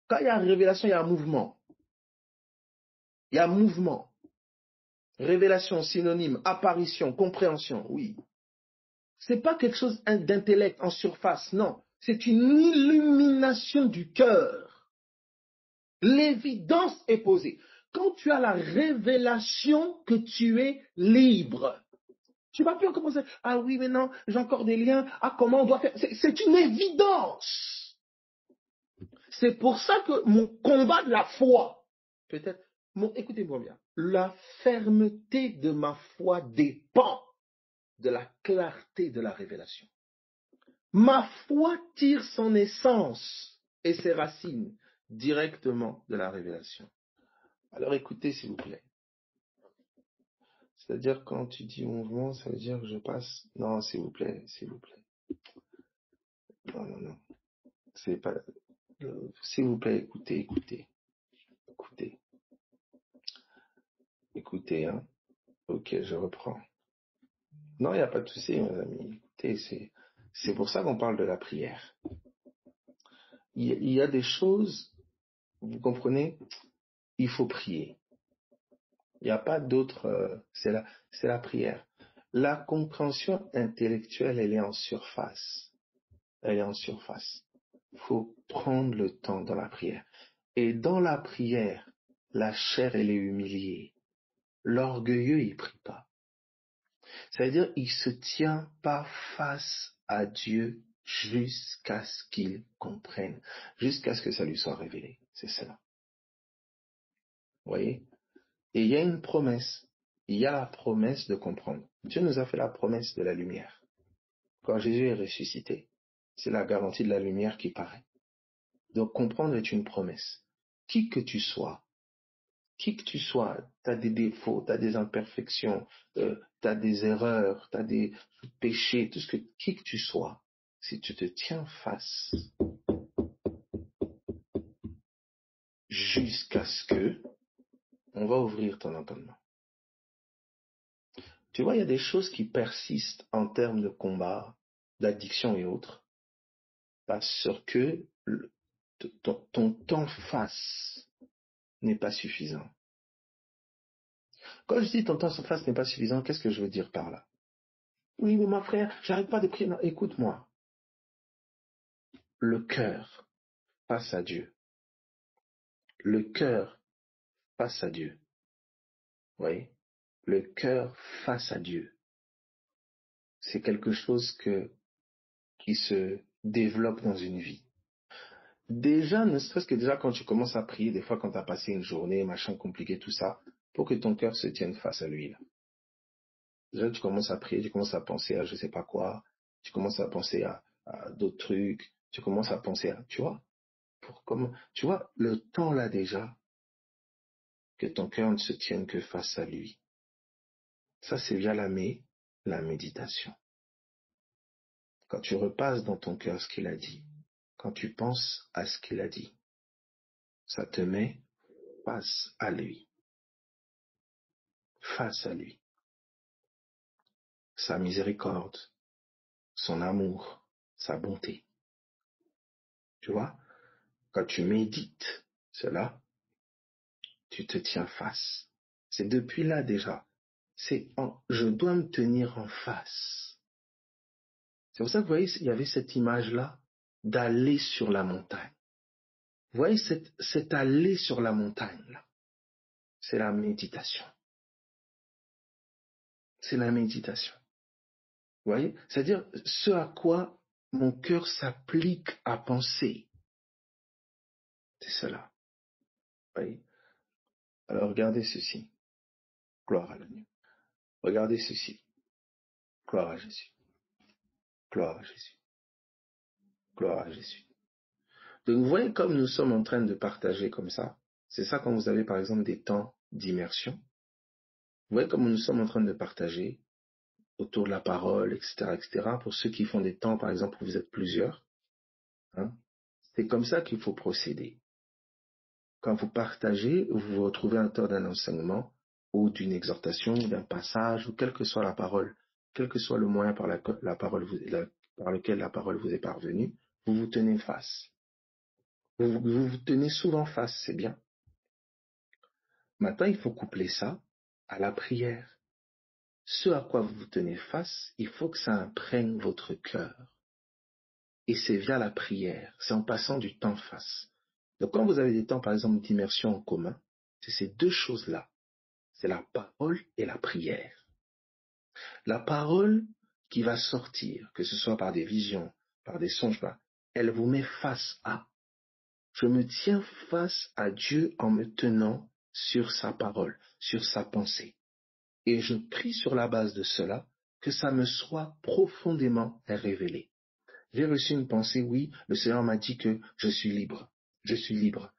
Quand il y a révélation, il y a mouvement. Il y a mouvement. Révélation, synonyme, apparition, compréhension, oui. C'est pas quelque chose d'intellect en surface, non. C'est une illumination du cœur. L'évidence est posée. Quand tu as la révélation que tu es libre, tu vas plus commencer. Ah oui, mais non, j'ai encore des liens. Ah, comment on doit faire? C'est une évidence. C'est pour ça que mon combat de la foi, peut-être, écoutez-moi bien, la fermeté de ma foi dépend de la clarté de la révélation. Ma foi tire son essence et ses racines directement de la révélation. Alors écoutez, s'il vous plaît. C'est-à-dire, quand tu dis mouvement, ça veut dire que je passe. Non, s'il vous plaît, s'il vous plaît. Non, non, non. C'est pas. S'il vous plaît, écoutez, hein. Ok, je reprends. Non, il n'y a pas de souci, mes amis. Écoutez, c'est pour ça qu'on parle de la prière. Il y a des choses, vous comprenez, il faut prier. Il n'y a pas d'autre, c'est la prière. La compréhension intellectuelle, elle est en surface. Il faut prendre le temps dans la prière. Et dans la prière, la chair, elle est humiliée. L'orgueilleux, il prie pas. C'est-à-dire, il se tient pas face à Dieu jusqu'à ce qu'il comprenne, jusqu'à ce que ça lui soit révélé. C'est cela. Vous voyez? Et il y a une promesse. Il y a la promesse de comprendre. Dieu nous a fait la promesse de la lumière. Quand Jésus est ressuscité, c'est la garantie de la lumière qui paraît. Donc comprendre est une promesse. Qui que tu sois, tu as des défauts, tu as des imperfections, tu as des erreurs, tu as des péchés, qui que tu sois, si tu te tiens face jusqu'à ce que on va ouvrir ton entendement. Tu vois, il y a des choses qui persistent en termes de combat, d'addiction et autres, parce que ton temps face n'est pas suffisant. Quand je dis ton temps face n'est pas suffisant, qu'est-ce que je veux dire par là? Oui, mais mon frère, j'arrête pas de prier. Non, écoute-moi. Le cœur face à Dieu. Le cœur face à Dieu. Vous voyez? Le cœur face à Dieu. C'est quelque chose qui se développe dans une vie. Déjà, ne serait-ce que déjà quand tu commences à prier, des fois quand tu as passé une journée, machin compliqué, tout ça, pour que ton cœur se tienne face à lui. Là. Déjà, tu commences à prier, tu commences à penser à je sais pas quoi, tu commences à penser à d'autres trucs, tu commences à penser à, tu vois, tu vois, le temps là déjà, que ton cœur ne se tienne que face à lui. Ça, c'est via la méditation. Quand tu repasses dans ton cœur ce qu'il a dit, quand tu penses à ce qu'il a dit, ça te met face à lui. Face à lui. Sa miséricorde, son amour, sa bonté. Tu vois, quand tu médites cela, tu te tiens face. C'est depuis là déjà. Je dois me tenir en face. C'est pour ça que vous voyez, il y avait cette image-là d'aller sur la montagne. Vous voyez, cet aller sur la montagne-là, c'est la méditation. C'est la méditation. Vous voyez, c'est-à-dire ce à quoi mon cœur s'applique à penser. C'est cela. Vous voyez. Alors regardez ceci. Gloire à l'agneau. Regardez ceci. Gloire à Jésus. Gloire à Jésus. Gloire à Jésus. Donc vous voyez comme nous sommes en train de partager comme ça. C'est ça quand vous avez par exemple des temps d'immersion. Vous voyez comme nous sommes en train de partager autour de la parole, etc., etc. Pour ceux qui font des temps, par exemple, où vous êtes plusieurs. Hein, c'est comme ça qu'il faut procéder. Quand vous partagez, vous vous retrouvez autour d'un enseignement ou d'une exhortation, d'un passage, ou quelle que soit la parole, quel que soit le moyen par lequel la parole vous est parvenue, vous vous tenez face. Vous tenez souvent face, c'est bien. Maintenant, il faut coupler ça à la prière. Ce à quoi vous vous tenez face, il faut que ça imprègne votre cœur. Et c'est via la prière, c'est en passant du temps face. Donc quand vous avez des temps, par exemple, d'immersion en commun, c'est ces deux choses-là. C'est la parole et la prière. La parole qui va sortir, que ce soit par des visions, par des songes, elle vous met face à. Je me tiens face à Dieu en me tenant sur sa parole, sur sa pensée. Et je prie sur la base de cela que ça me soit profondément révélé. J'ai reçu une pensée, oui, le Seigneur m'a dit que je suis libre. Je suis libre.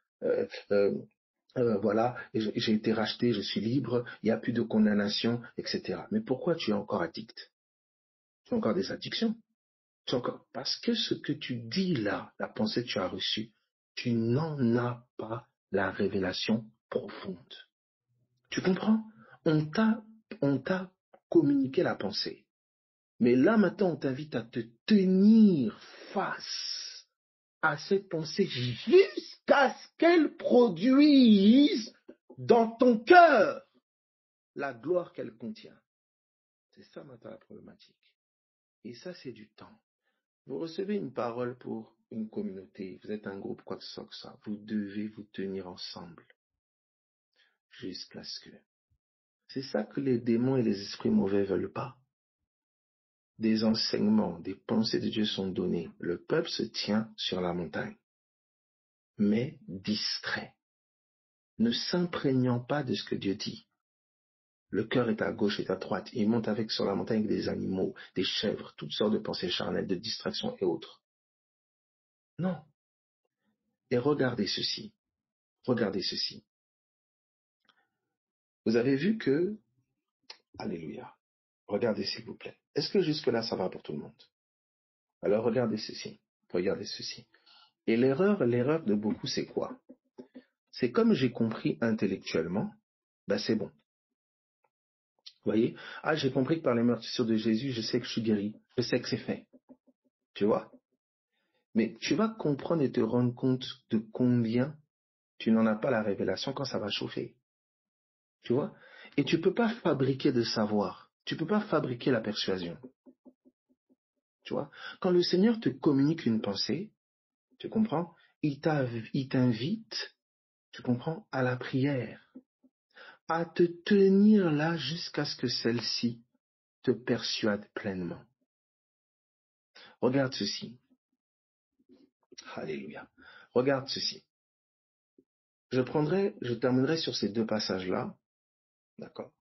Voilà, j'ai été racheté, je suis libre, il n'y a plus de condamnation, etc. Mais pourquoi tu es encore addict? Tu as encore des addictions. Parce que ce que tu dis là, la pensée que tu as reçue, tu n'en as pas la révélation profonde. Tu comprends? On t'a communiqué la pensée. Mais là, maintenant, on t'invite à te tenir face à cette pensée jusqu'à ce qu'elle produise dans ton cœur la gloire qu'elle contient. C'est ça maintenant la problématique. Et ça, c'est du temps. Vous recevez une parole pour une communauté, vous êtes un groupe, quoi que ce soit que ça. Vous devez vous tenir ensemble jusqu'à ce que... C'est ça que les démons et les esprits mauvais veulent pas. Des enseignements, des pensées de Dieu sont données. Le peuple se tient sur la montagne, mais distrait, ne s'imprégnant pas de ce que Dieu dit. Le cœur est à gauche et à droite. Il monte avec sur la montagne des animaux, des chèvres, toutes sortes de pensées charnelles, de distractions et autres. Non. Et regardez ceci. Regardez ceci. Vous avez vu que... Alléluia. Regardez s'il vous plaît. Est-ce que jusque-là, ça va pour tout le monde? Alors regardez ceci. Regardez ceci. Et l'erreur de beaucoup, c'est quoi? C'est comme j'ai compris intellectuellement, c'est bon. Vous voyez? Ah, j'ai compris que par les meurtrissures de Jésus, je sais que je suis guéri. Je sais que c'est fait. Tu vois? Mais tu vas comprendre et te rendre compte de combien tu n'en as pas la révélation quand ça va chauffer. Tu vois? Et tu ne peux pas fabriquer de savoir. Tu ne peux pas fabriquer la persuasion. Tu vois? Quand le Seigneur te communique une pensée, tu comprends? Il t'invite, tu comprends, à la prière, à te tenir là jusqu'à ce que celle-ci te persuade pleinement. Regarde ceci. Alléluia. Regarde ceci. Je terminerai sur ces deux passages-là. D'accord?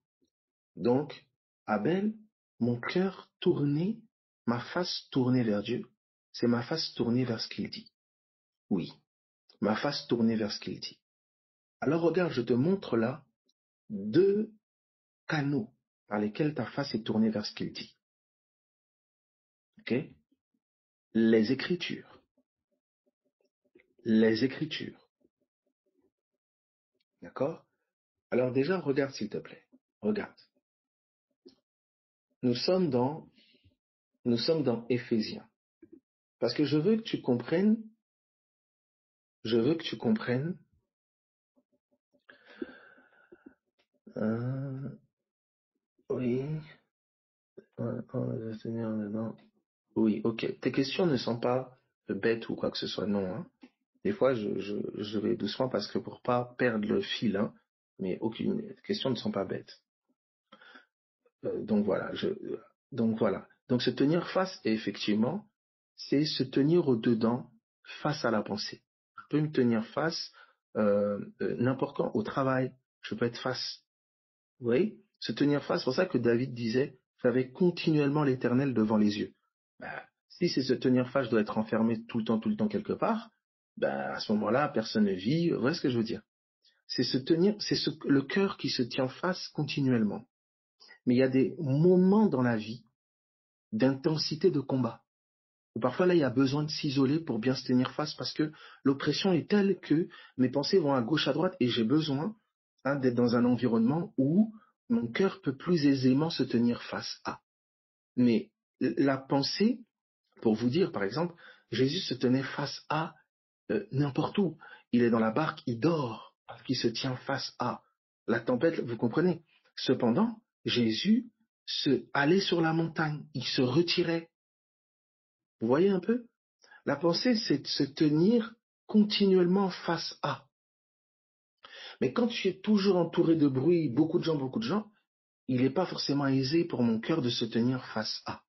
Donc, Abel, mon cœur tourné, ma face tournée vers Dieu, c'est ma face tournée vers ce qu'il dit. Oui, ma face tournée vers ce qu'il dit. Alors regarde, je te montre là deux canaux par lesquels ta face est tournée vers ce qu'il dit. Ok? Les Écritures. Les Écritures. D'accord? Alors déjà, regarde s'il te plaît. Regarde. Nous sommes dans Éphésiens. Parce que je veux que tu comprennes, oui, oui, ok. Tes questions ne sont pas bêtes ou quoi que ce soit, non. Hein. Des fois, je vais doucement parce que pour pas perdre le fil, hein, mais aucune questions ne sont pas bêtes. Donc voilà. Donc se tenir face, effectivement, c'est se tenir au-dedans, face à la pensée. Je peux me tenir face n'importe quand, au travail, je peux être face. Vous voyez? Se tenir face, c'est pour ça que David disait, j'avais continuellement l'Éternel devant les yeux. Si c'est se tenir face, je dois être enfermé tout le temps quelque part, à ce moment-là, personne ne vit. Vous voyez ce que je veux dire? C'est se tenir, le cœur qui se tient face continuellement. Mais il y a des moments dans la vie d'intensité de combat. Où parfois là, il y a besoin de s'isoler pour bien se tenir face parce que l'oppression est telle que mes pensées vont à gauche, à droite et j'ai besoin d'être dans un environnement où mon cœur peut plus aisément se tenir face à. Mais la pensée, pour vous dire par exemple, Jésus se tenait face à n'importe où. Il est dans la barque, il dort, parce qu'il se tient face à la tempête, vous comprenez. Cependant, Jésus allait sur la montagne, il se retirait. Vous voyez un peu? La pensée, c'est de se tenir continuellement face à. Mais quand tu es toujours entouré de bruit, beaucoup de gens, il n'est pas forcément aisé pour mon cœur de se tenir face à.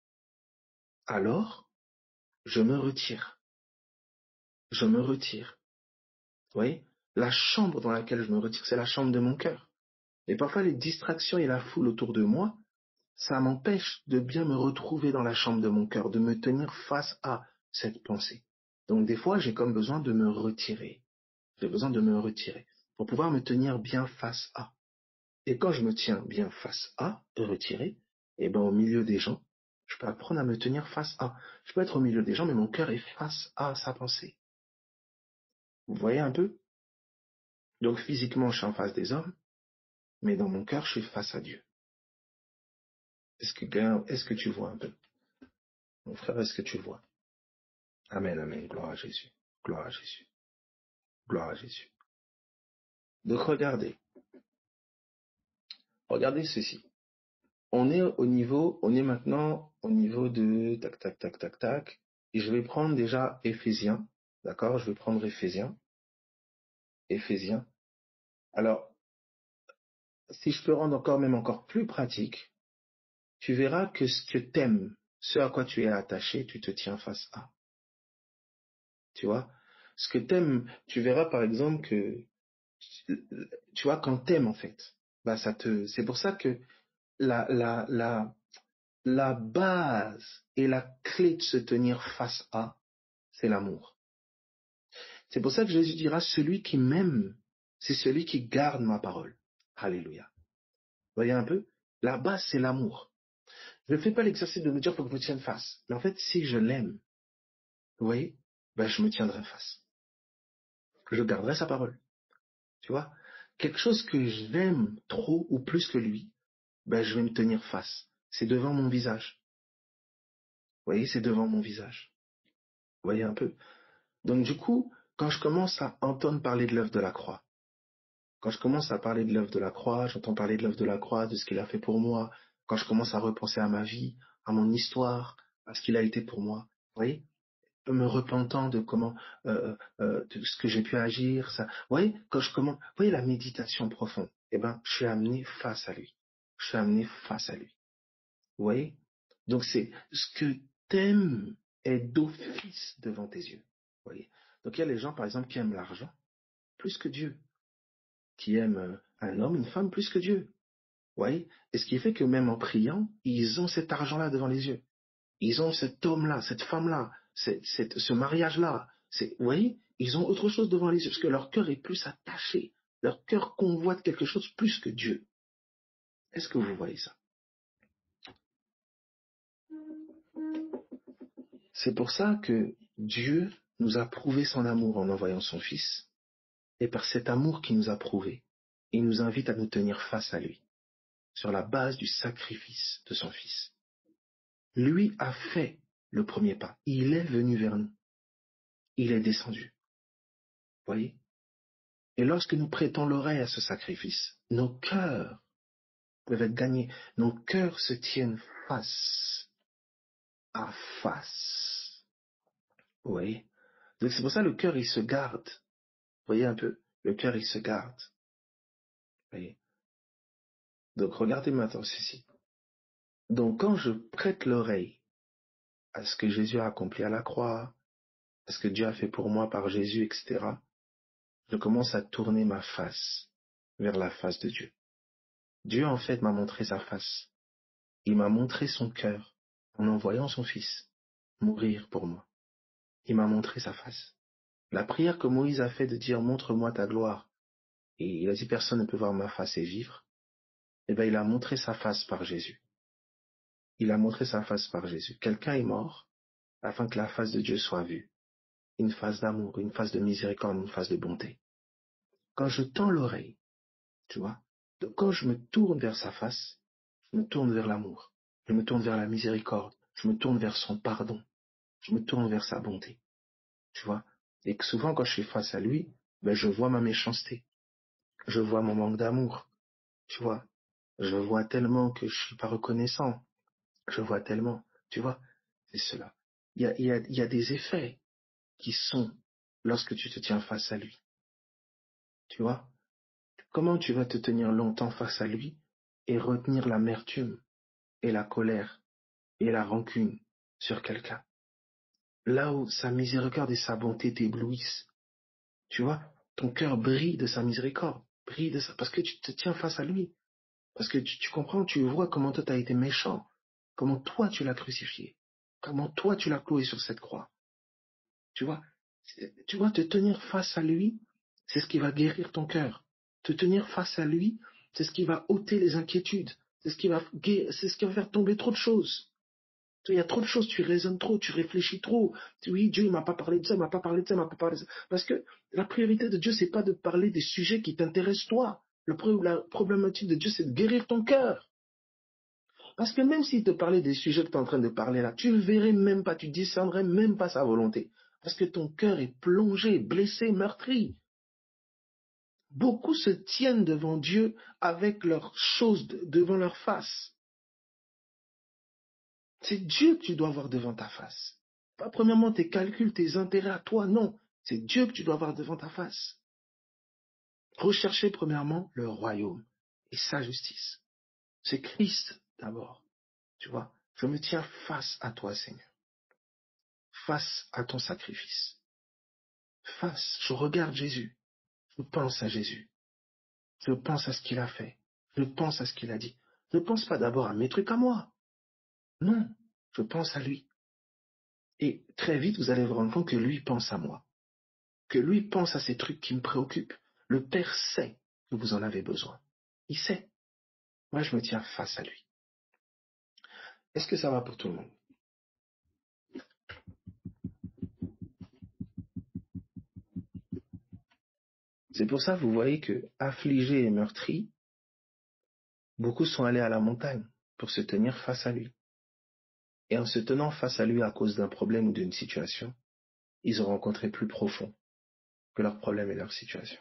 Alors, je me retire. Je me retire. Vous voyez? La chambre dans laquelle je me retire, c'est la chambre de mon cœur. Et parfois, les distractions et la foule autour de moi, ça m'empêche de bien me retrouver dans la chambre de mon cœur, de me tenir face à cette pensée. Donc, des fois, j'ai comme besoin de me retirer. J'ai besoin de me retirer pour pouvoir me tenir bien face à. Et quand je me tiens bien face à, retiré, et ben au milieu des gens, je peux apprendre à me tenir face à. Je peux être au milieu des gens, mais mon cœur est face à sa pensée. Vous voyez un peu? Donc physiquement, je suis en face des hommes, mais dans mon cœur, je suis face à Dieu. Est-ce que tu vois un peu? Mon frère, est-ce que tu vois? Amen, amen. Gloire à Jésus. Gloire à Jésus. Gloire à Jésus. Donc regardez ceci. On est maintenant au niveau de tac, tac, tac, tac, tac. Et je vais prendre déjà Éphésiens. D'accord? Je vais prendre Éphésiens. Alors, si je peux rendre encore plus pratique, tu verras que ce que t'aimes, ce à quoi tu es attaché, tu te tiens face à. Tu vois? Ce que t'aimes, tu verras par exemple que, tu vois, quand t'aimes en fait, bah c'est pour ça que la base et la clé de se tenir face à, c'est l'amour. C'est pour ça que Jésus dira, celui qui m'aime, c'est celui qui garde ma parole. Alléluia. Vous voyez un peu? La base, c'est l'amour. Je ne fais pas l'exercice de me dire, faut que je me tienne face. Mais en fait, si je l'aime, vous voyez, ben, je me tiendrai face. Je garderai sa parole. Tu vois? Quelque chose que j'aime trop ou plus que lui, ben, je vais me tenir face. C'est devant mon visage. Vous voyez, c'est devant mon visage. Vous voyez un peu? Donc, du coup, quand je commence à entendre parler de l'œuvre de la croix, quand je commence à parler de l'œuvre de la croix, j'entends parler de l'œuvre de la croix, de ce qu'il a fait pour moi, quand je commence à repenser à ma vie, à mon histoire, à ce qu'il a été pour moi, vous voyez, me repentant de comment, de ce que j'ai pu agir, ça, vous voyez, quand je commence, vous voyez la méditation profonde, eh ben, je suis amené face à lui. Je suis amené face à lui. Vous voyez? Donc c'est ce que t'aimes est d'office devant tes yeux. Vous voyez? Donc il y a les gens, par exemple, qui aiment l'argent plus que Dieu, qui aiment un homme, une femme plus que Dieu. Vous voyez? Et ce qui fait que même en priant, ils ont cet argent-là devant les yeux. Ils ont cet homme-là, cette femme-là, ce mariage-là. Vous voyez? Ils ont autre chose devant les yeux, parce que leur cœur est plus attaché. Leur cœur convoite quelque chose plus que Dieu. Est-ce que vous voyez ça? C'est pour ça que Dieu nous a prouvé son amour en envoyant son Fils. Et par cet amour qu'il nous a prouvé, il nous invite à nous tenir face à lui, sur la base du sacrifice de son Fils. Lui a fait le premier pas. Il est venu vers nous. Il est descendu. Vous voyez? Et lorsque nous prêtons l'oreille à ce sacrifice, nos cœurs peuvent être gagnés. Nos cœurs se tiennent face à face. Vous voyez? Donc c'est pour ça que le cœur, il se garde. Vous voyez un peu? Le cœur, il se garde. Vous voyez? Donc regardez maintenant ceci. Donc quand je prête l'oreille à ce que Jésus a accompli à la croix, à ce que Dieu a fait pour moi par Jésus, etc., je commence à tourner ma face vers la face de Dieu. Dieu, en fait, m'a montré sa face. Il m'a montré son cœur en envoyant son Fils mourir pour moi. Il m'a montré sa face. La prière que Moïse a fait de dire montre-moi ta gloire, et il a dit personne ne peut voir ma face et vivre, eh bien il a montré sa face par Jésus. Il a montré sa face par Jésus. Quelqu'un est mort afin que la face de Dieu soit vue. Une face d'amour, une face de miséricorde, une face de bonté. Quand je tends l'oreille, tu vois, donc quand je me tourne vers sa face, je me tourne vers l'amour, je me tourne vers la miséricorde, je me tourne vers son pardon, je me tourne vers sa bonté, tu vois. Et que souvent, quand je suis face à lui, je vois ma méchanceté. Je vois mon manque d'amour. Tu vois, je vois tellement que je suis pas reconnaissant. Je vois tellement, tu vois, c'est cela. Il y a des effets qui sont lorsque tu te tiens face à lui. Tu vois, comment tu vas te tenir longtemps face à lui et retenir l'amertume et la colère et la rancune sur quelqu'un? Là où sa miséricorde et sa bonté t'éblouissent, tu vois, ton cœur brille de sa miséricorde, brille de ça, parce que tu te tiens face à lui. Parce que tu comprends, tu vois comment toi tu as été méchant, comment toi tu l'as crucifié, comment toi tu l'as cloué sur cette croix. Tu vois, tu vois, te tenir face à lui, c'est ce qui va guérir ton cœur. Te tenir face à lui, c'est ce qui va ôter les inquiétudes, c'est ce qui va faire tomber trop de choses. Il y a trop de choses, tu raisonnes trop, tu réfléchis trop. Oui, Dieu ne m'a pas parlé de ça, il m'a pas parlé de ça, il m'a pas parlé de ça. Parce que la priorité de Dieu, c'est pas de parler des sujets qui t'intéressent toi. La problématique de Dieu, c'est de guérir ton cœur. Parce que même s'il te parlait des sujets que tu es en train de parler là, tu ne verrais même pas, tu discernerais même pas sa volonté. Parce que ton cœur est plongé, blessé, meurtri. Beaucoup se tiennent devant Dieu avec leurs choses devant leur face. C'est Dieu que tu dois avoir devant ta face. Pas premièrement tes calculs, tes intérêts à toi, non. C'est Dieu que tu dois avoir devant ta face. Recherchez premièrement le royaume et sa justice. C'est Christ d'abord. Tu vois, je me tiens face à toi, Seigneur. Face à ton sacrifice. Face, je regarde Jésus. Je pense à Jésus. Je pense à ce qu'il a fait. Je pense à ce qu'il a dit. Je ne pense pas d'abord à mes trucs à moi. Non, je pense à lui. Et très vite, vous allez vous rendre compte que lui pense à moi. Que lui pense à ces trucs qui me préoccupent. Le Père sait que vous en avez besoin. Il sait. Moi, je me tiens face à lui. Est-ce que ça va pour tout le monde? C'est pour ça que vous voyez que, affligés et meurtris, beaucoup sont allés à la montagne pour se tenir face à lui. Et en se tenant face à lui à cause d'un problème ou d'une situation, ils ont rencontré plus profond que leur problème et leur situation.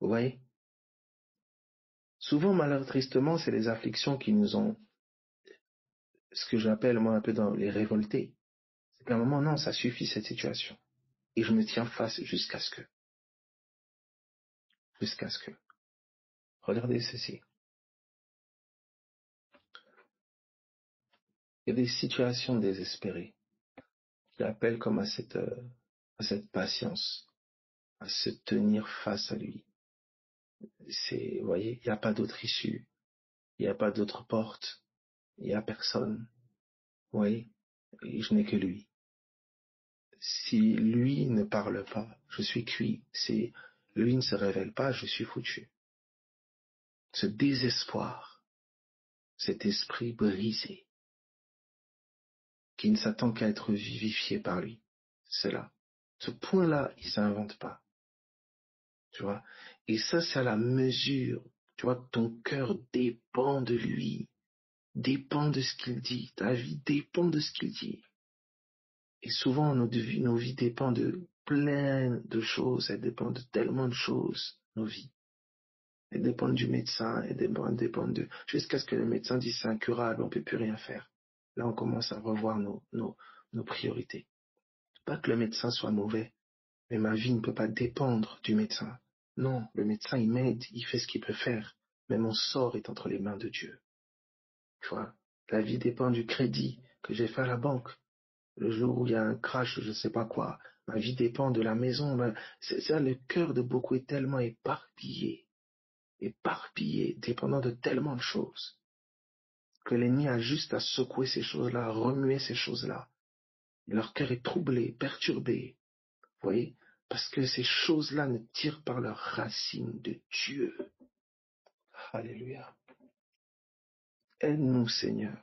Vous voyez? Souvent, malheureusement, tristement, c'est les afflictions qui nous ont, ce que j'appelle moi un peu dans les révoltés. C'est qu'à un moment, non, ça suffit cette situation. Et je me tiens face jusqu'à ce que. Regardez ceci. Il y a des situations désespérées qui appellent comme à cette patience, à se tenir face à lui. Vous voyez, il n'y a pas d'autre issue, il n'y a pas d'autre porte, il n'y a personne. Vous voyez, et je n'ai que lui. Si lui ne parle pas, je suis cuit. Si lui ne se révèle pas, je suis foutu. Ce désespoir, cet esprit brisé, qui ne s'attend qu'à être vivifié par lui, c'est là. Ce point-là, il ne s'invente pas. Tu vois? Et ça, c'est à la mesure. Tu vois, ton cœur dépend de lui, dépend de ce qu'il dit. Ta vie dépend de ce qu'il dit. Et souvent, nos vies dépendent de plein de choses. Elles dépendent de tellement de choses, nos vies. Elles dépendent du médecin, elles dépendent de... Jusqu'à ce que le médecin dise c'est incurable, on ne peut plus rien faire. Là, on commence à revoir nos priorités. Pas que le médecin soit mauvais, mais ma vie ne peut pas dépendre du médecin. Non, le médecin, il m'aide, il fait ce qu'il peut faire. Mais mon sort est entre les mains de Dieu. Tu vois, la vie dépend du crédit que j'ai fait à la banque. Le jour où il y a un crash, je ne sais pas quoi, ma vie dépend de la maison. C'est ça, le cœur de beaucoup est tellement éparpillé, dépendant de tellement de choses, que l'ennemi a juste à secouer ces choses-là, à remuer ces choses-là. Et leur cœur est troublé, perturbé. Vous voyez? Parce que ces choses-là ne tirent par leurs racines de Dieu. Alléluia. Aide-nous, Seigneur,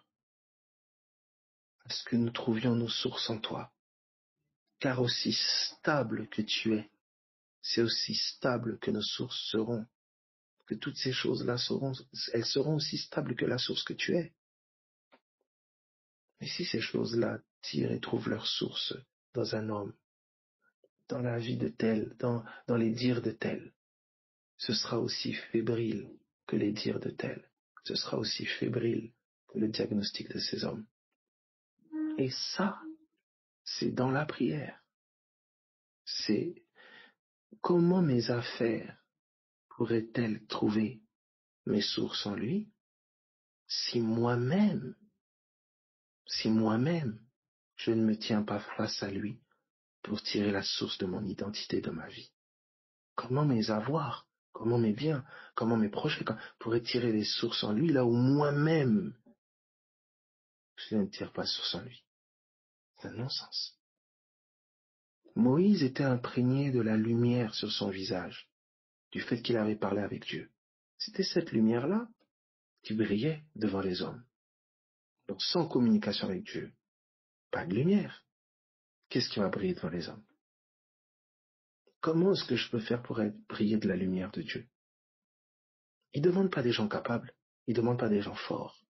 à ce que nous trouvions nos sources en toi. Car aussi stable que tu es, c'est aussi stable que nos sources seront. Que toutes ces choses-là elles seront aussi stables que la source que tu es. Mais si ces choses-là tirent et trouvent leur source dans un homme, dans la vie de tel, dans les dires de tel, ce sera aussi fébrile que les dires de tel. Ce sera aussi fébrile que le diagnostic de ces hommes. Et ça, c'est dans la prière. C'est comment mes affaires pourraient-elles trouver mes sources en lui si moi-même, je ne me tiens pas face à lui pour tirer la source de mon identité de ma vie. Comment mes avoirs, comment mes biens, comment mes projets pourraient tirer les sources en lui là où moi-même je ne tire pas source en lui. C'est un non-sens. Moïse était imprégné de la lumière sur son visage, du fait qu'il avait parlé avec Dieu. C'était cette lumière-là qui brillait devant les hommes. Donc sans communication avec Dieu, pas de lumière. Qu'est-ce qui va briller devant les hommes? Comment est-ce que je peux faire pour briller de la lumière de Dieu? Il ne demande pas des gens capables, il ne demande pas des gens forts.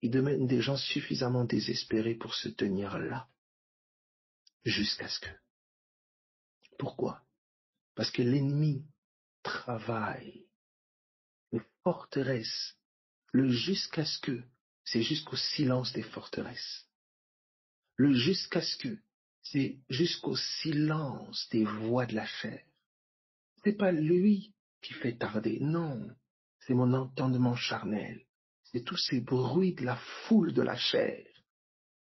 Il demande des gens suffisamment désespérés pour se tenir là, jusqu'à ce que. Pourquoi? Parce que l'ennemi travaille, les forteresses, le jusqu'à ce que, c'est jusqu'au silence des forteresses. Le jusqu'à ce que, c'est jusqu'au silence des voix de la chair. C'est pas lui qui fait tarder, non. C'est mon entendement charnel. C'est tous ces bruits de la foule de la chair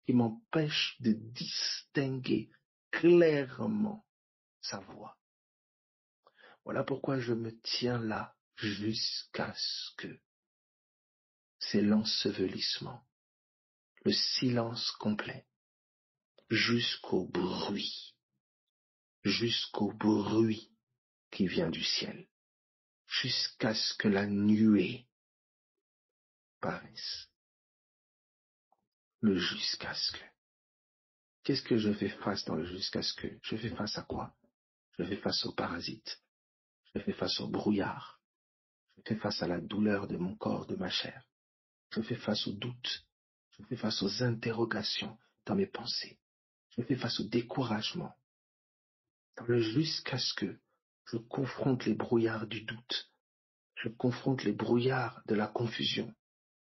qui m'empêchent de distinguer clairement sa voix. Voilà pourquoi je me tiens là jusqu'à ce que. C'est l'ensevelissement, le silence complet, jusqu'au bruit qui vient du ciel, jusqu'à ce que la nuée paraisse. Le jusqu'à ce que. Qu'est-ce que je fais face dans le jusqu'à ce que? Je fais face à quoi? Je fais face aux parasites. Je fais face au brouillard. Je fais face à la douleur de mon corps, de ma chair. Je fais face aux doutes. Je fais face aux interrogations dans mes pensées. Je fais face au découragement. Dans le jusqu'à ce que je confronte les brouillards du doute. Je confronte les brouillards de la confusion,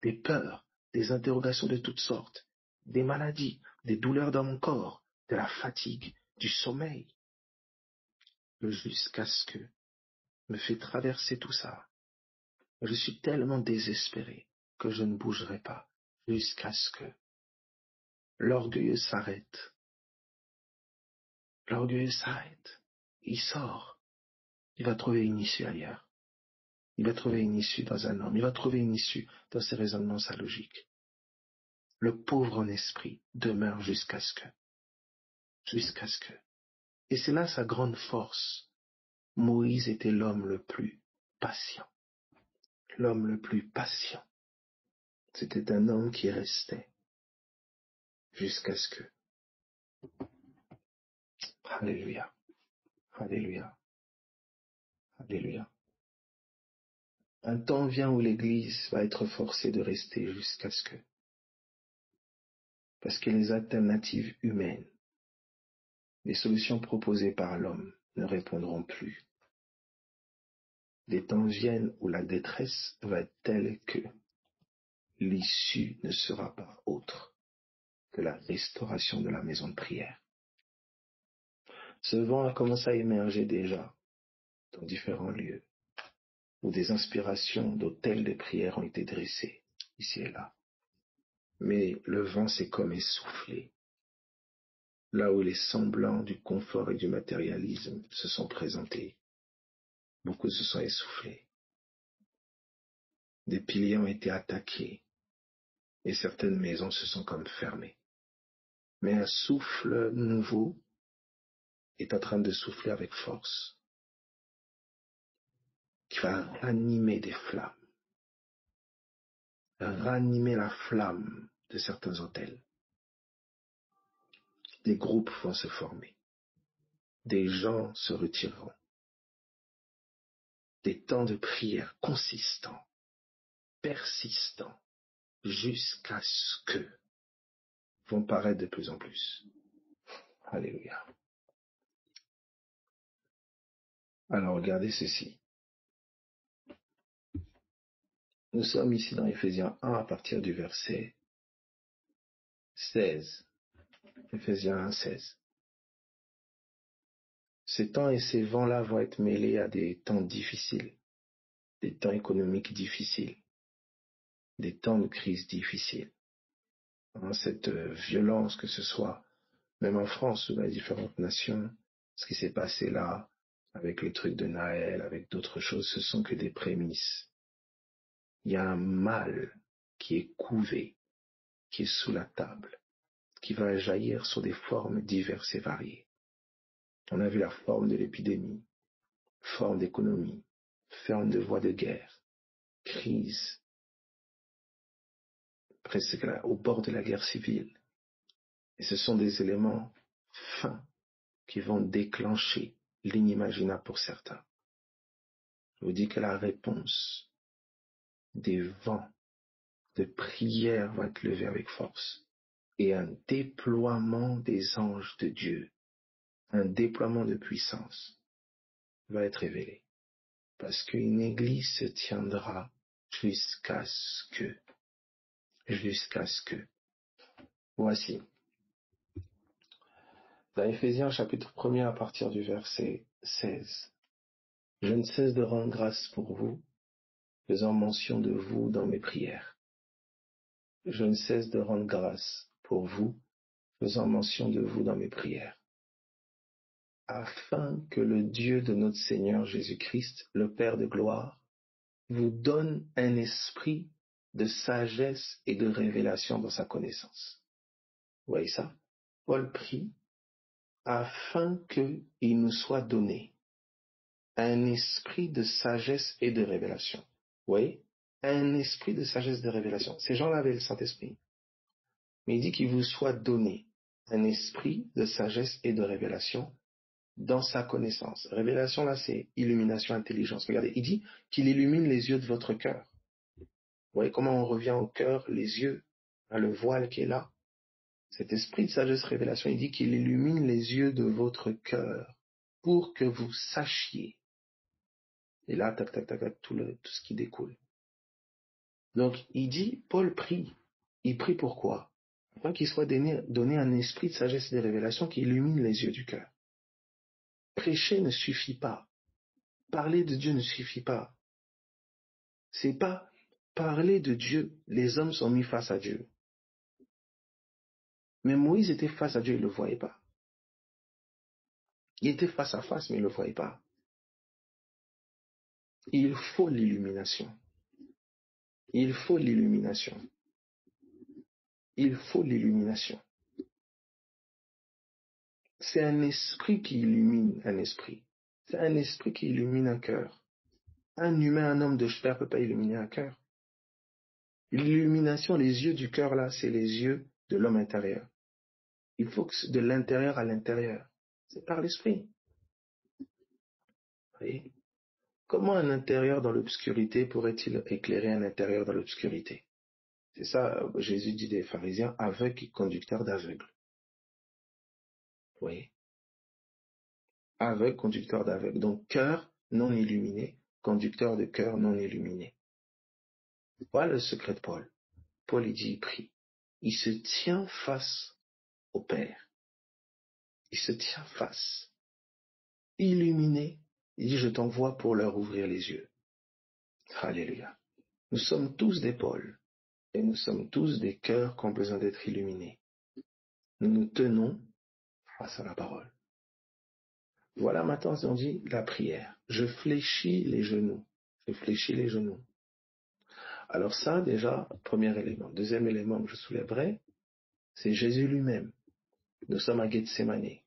des peurs, des interrogations de toutes sortes, des maladies, des douleurs dans mon corps, de la fatigue, du sommeil. Le jusqu'à ce que me fait traverser tout ça. Je suis tellement désespéré que je ne bougerai pas jusqu'à ce que l'orgueilleux s'arrête. L'orgueilleux s'arrête. Il sort. Il va trouver une issue ailleurs. Il va trouver une issue dans un homme. Il va trouver une issue dans ses raisonnements, sa logique. Le pauvre en esprit demeure jusqu'à ce que. Jusqu'à ce que. Et c'est là sa grande force. Moïse était l'homme le plus patient. L'homme le plus patient. C'était un homme qui restait jusqu'à ce que. Alléluia. Alléluia. Alléluia. Un temps vient où l'Église va être forcée de rester jusqu'à ce que. Parce que les alternatives humaines, les solutions proposées par l'homme ne répondront plus. Des temps viennent où la détresse va être telle que l'issue ne sera pas autre que la restauration de la maison de prière. Ce vent a commencé à émerger déjà dans différents lieux où des inspirations d'hôtels de prière ont été dressés, ici et là. Mais le vent s'est comme essoufflé. Là où les semblants du confort et du matérialisme se sont présentés, beaucoup se sont essoufflés. Des piliers ont été attaqués et certaines maisons se sont comme fermées. Mais un souffle nouveau est en train de souffler avec force, qui va ranimer des flammes, ranimer la flamme de certains hôtels. Des groupes vont se former, des gens se retireront, des temps de prière consistants, persistants, jusqu'à ce que vont paraître de plus en plus. Alléluia. Alors regardez ceci. Nous sommes ici dans Éphésiens 1 à partir du verset 16. Éphésiens 1, 16. Ces temps et ces vents-là vont être mêlés à des temps difficiles, des temps économiques difficiles, des temps de crise difficiles. Cette violence, que ce soit même en France ou dans les différentes nations, ce qui s'est passé là, avec les trucs de Naël, avec d'autres choses, ce sont que des prémices. Il y a un mal qui est couvé, qui est sous la table, qui va jaillir sous des formes diverses et variées. On a vu la forme de l'épidémie, forme d'économie, forme de voie de guerre, crise, presque au bord de la guerre civile. Et ce sont des éléments fins qui vont déclencher l'inimaginable pour certains. Je vous dis que la réponse des vents de prière va être levée avec force. Et un déploiement des anges de Dieu, un déploiement de puissance va être révélé. Parce qu'une église se tiendra jusqu'à ce que. Voici. Dans Éphésiens chapitre 1er à partir du verset 16. Je ne cesse de rendre grâce pour vous, faisant mention de vous dans mes prières. Je ne cesse de rendre grâce pour vous, faisant mention de vous dans mes prières, afin que le Dieu de notre Seigneur Jésus-Christ, le Père de gloire, vous donne un esprit de sagesse et de révélation dans sa connaissance. Vous voyez ça? Paul prie afin qu'il nous soit donné un esprit de sagesse et de révélation. Vous voyez? Un esprit de sagesse et de révélation. Ces gens-là avaient le Saint-Esprit. Mais il dit qu'il vous soit donné un esprit de sagesse et de révélation dans sa connaissance. Révélation, là, c'est illumination, intelligence. Regardez, il dit qu'il illumine les yeux de votre cœur. Vous voyez comment on revient au cœur, les yeux, le voile qui est là. Cet esprit de sagesse, révélation, il dit qu'il illumine les yeux de votre cœur pour que vous sachiez. Et là, tac, tac, tac, tac, tout ce qui découle. Donc, il dit, Paul prie. Il prie pourquoi? Afin qu'il soit donné un esprit de sagesse et de révélation qui illumine les yeux du cœur. Prêcher ne suffit pas. Parler de Dieu ne suffit pas. C'est pas parler de Dieu. Les hommes sont mis face à Dieu. Mais Moïse était face à Dieu, il ne le voyait pas. Il était face à face, mais il ne le voyait pas. Il faut l'illumination. Il faut l'illumination. Il faut l'illumination. C'est un esprit qui illumine un esprit. C'est un esprit qui illumine un cœur. Un humain, un homme de chair ne peut pas illuminer un cœur. L'illumination, les yeux du cœur, là, c'est les yeux de l'homme intérieur. Il faut que de l'intérieur à l'intérieur. C'est par l'esprit. Vous voyez? Comment un intérieur dans l'obscurité pourrait-il éclairer un intérieur dans l'obscurité? C'est ça, Jésus dit des pharisiens, aveugles et conducteurs d'aveugles. Vous voyez? Aveugle, conducteur d'aveugle. Donc, cœur non illuminé, conducteur de cœur non illuminé. Voilà le secret de Paul. Paul, il dit, il prie. Il se tient face au Père. Il se tient face. Illuminé. Il dit, je t'envoie pour leur ouvrir les yeux. Alléluia. Nous sommes tous des Pauls. Et nous sommes tous des cœurs qui ont besoin d'être illuminés. Nous nous tenons face à la parole. Voilà maintenant, on dit la prière. Je fléchis les genoux. Je fléchis les genoux. Alors ça, déjà, premier élément. Deuxième élément que je soulèverai, c'est Jésus lui-même. Nous sommes à Gethsémane.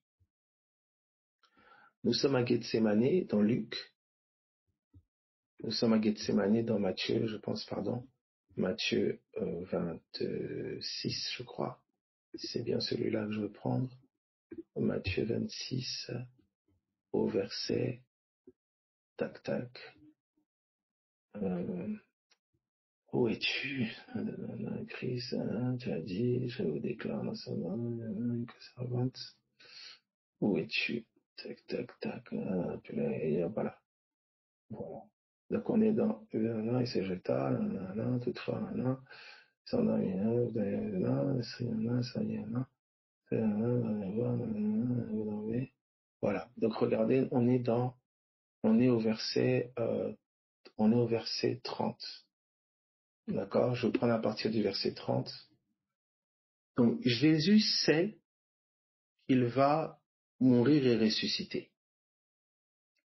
Nous sommes à Gethsémane dans Luc. Nous sommes à Gethsémane dans Matthieu, je pense, pardon. Matthieu 26, je crois. C'est bien celui-là que je veux prendre. Matthieu 26, au verset, tac, tac. Où es-tu? Christ, tu as dit, je vous déclare dans ce nom, que servante. Où es-tu? Tac, tac, tac. Ah, puis là, et voilà. Voilà. Donc on est dans il se jeta, toutefois, voilà. Donc regardez, on est au verset, on est au verset 30. D'accord? Je prends à partir du verset 30. Donc Jésus sait qu'il va mourir et ressusciter.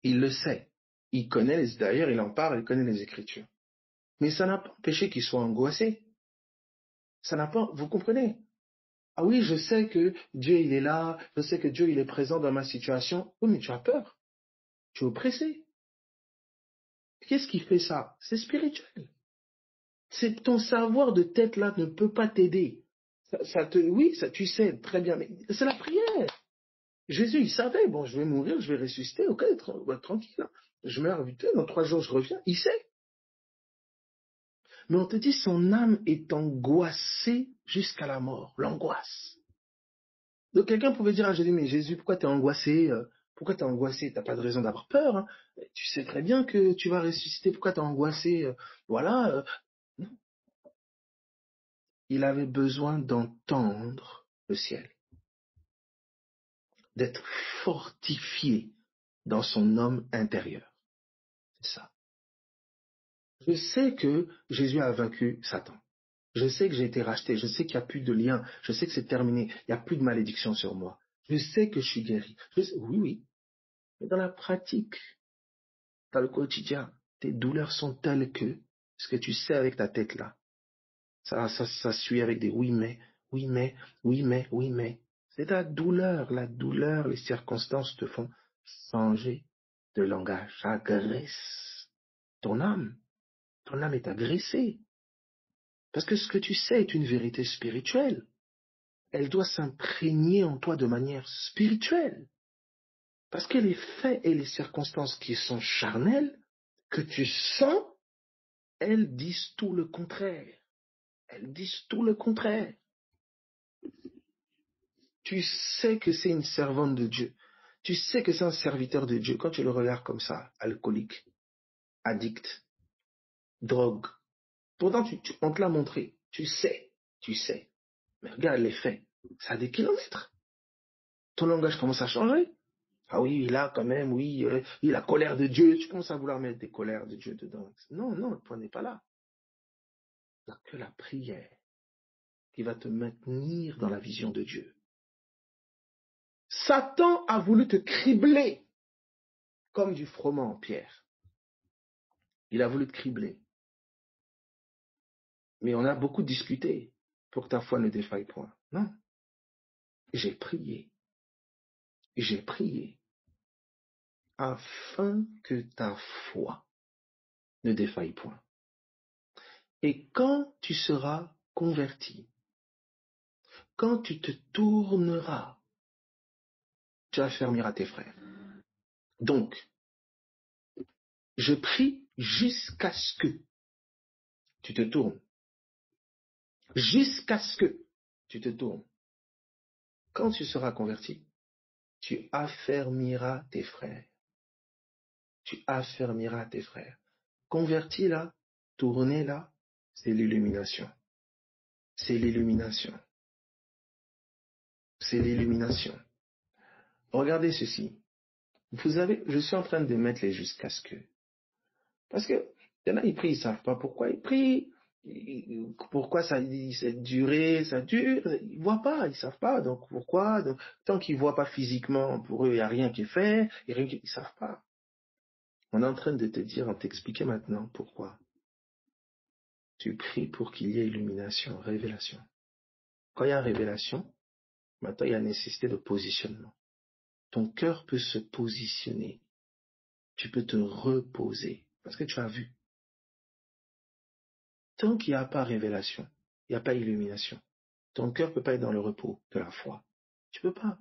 Il le sait. Il connaît, d'ailleurs, il en parle, il connaît les Écritures. Mais ça n'a pas empêché qu'il soit angoissé. Ça n'a pas, vous comprenez? Ah oui, je sais que Dieu, il est là, je sais que Dieu, il est présent dans ma situation. Oui, mais tu as peur. Tu es oppressé. Qu'est-ce qui fait ça? C'est spirituel. C'est ton savoir de tête là ne peut pas t'aider. Oui, ça, tu sais très bien, mais c'est la prière. Jésus, il savait, bon, je vais mourir, je vais ressusciter, ok, tranquille. Hein. Je meurs vite, dans 3 jours, je reviens. Il sait. Mais on te dit, son âme est angoissée jusqu'à la mort, l'angoisse. Donc quelqu'un pouvait dire à Jésus, mais Jésus, pourquoi tu es angoissé? Pourquoi tu es angoissé? Tu n'as pas de raison d'avoir peur. Hein. Tu sais très bien que tu vas ressusciter. Pourquoi tu es angoissé? Voilà. Non. Il avait besoin d'entendre le ciel, d'être fortifié dans son homme intérieur. C'est ça. Je sais que Jésus a vaincu Satan. Je sais que j'ai été racheté. Je sais qu'il n'y a plus de lien. Je sais que c'est terminé. Il n'y a plus de malédiction sur moi. Je sais que je suis guéri. Oui, oui. Mais dans la pratique, dans le quotidien, tes douleurs sont telles que ce que tu sais avec ta tête là, ça suit avec des oui mais, oui mais, oui mais, oui mais. C'est la douleur, les circonstances te font changer de langage. Ça agresse ton âme. Ton âme est agressée. Parce que ce que tu sais est une vérité spirituelle. Elle doit s'imprégner en toi de manière spirituelle. Parce que les faits et les circonstances qui sont charnelles, que tu sens, elles disent tout le contraire. Elles disent tout le contraire. Tu sais que c'est une servante de Dieu. Tu sais que c'est un serviteur de Dieu. Quand tu le regardes comme ça, alcoolique, addict, drogue. Pourtant, on te l'a montré. Tu sais. Mais regarde les faits. Ça a des kilomètres. Ton langage commence à changer. Ah oui, là, quand même, oui, la colère de Dieu. Tu commences à vouloir mettre des colères de Dieu dedans. Non, le point n'est pas là. Il n'y a que la prière qui va te maintenir dans la vision de Dieu. Satan a voulu te cribler comme du froment en pierre. Il a voulu te cribler. Mais on a beaucoup discuté pour que ta foi ne défaille point. Non. J'ai prié afin que ta foi ne défaille point. Et quand tu seras converti, quand tu te tourneras, tu affermiras tes frères. Donc, je prie jusqu'à ce que tu te tournes. Jusqu'à ce que tu te tournes. Quand tu seras converti, tu affermiras tes frères. Tu affermiras tes frères. Converti là, tourner là, c'est l'illumination. C'est l'illumination. C'est l'illumination. Regardez ceci. Je suis en train de mettre les jusqu'à ce que. Parce que, il y en a, ils prient, ils ne savent pas pourquoi ils prient. Pourquoi ça duré, ça dure. Ils ne voient pas, ils ne savent pas. Donc pourquoi? Donc, tant qu'ils ne voient pas physiquement, pour eux, il n'y a rien qui est fait. Ils ne savent pas. On est en train de te dire, on t'expliquer maintenant pourquoi. Tu pries pour qu'il y ait illumination, révélation. Quand il y a révélation, maintenant il y a nécessité de positionnement. Ton cœur peut se positionner. Tu peux te reposer. Parce que tu as vu. Tant qu'il n'y a pas révélation, il n'y a pas illumination. Ton cœur ne peut pas être dans le repos de la foi. Tu ne peux pas.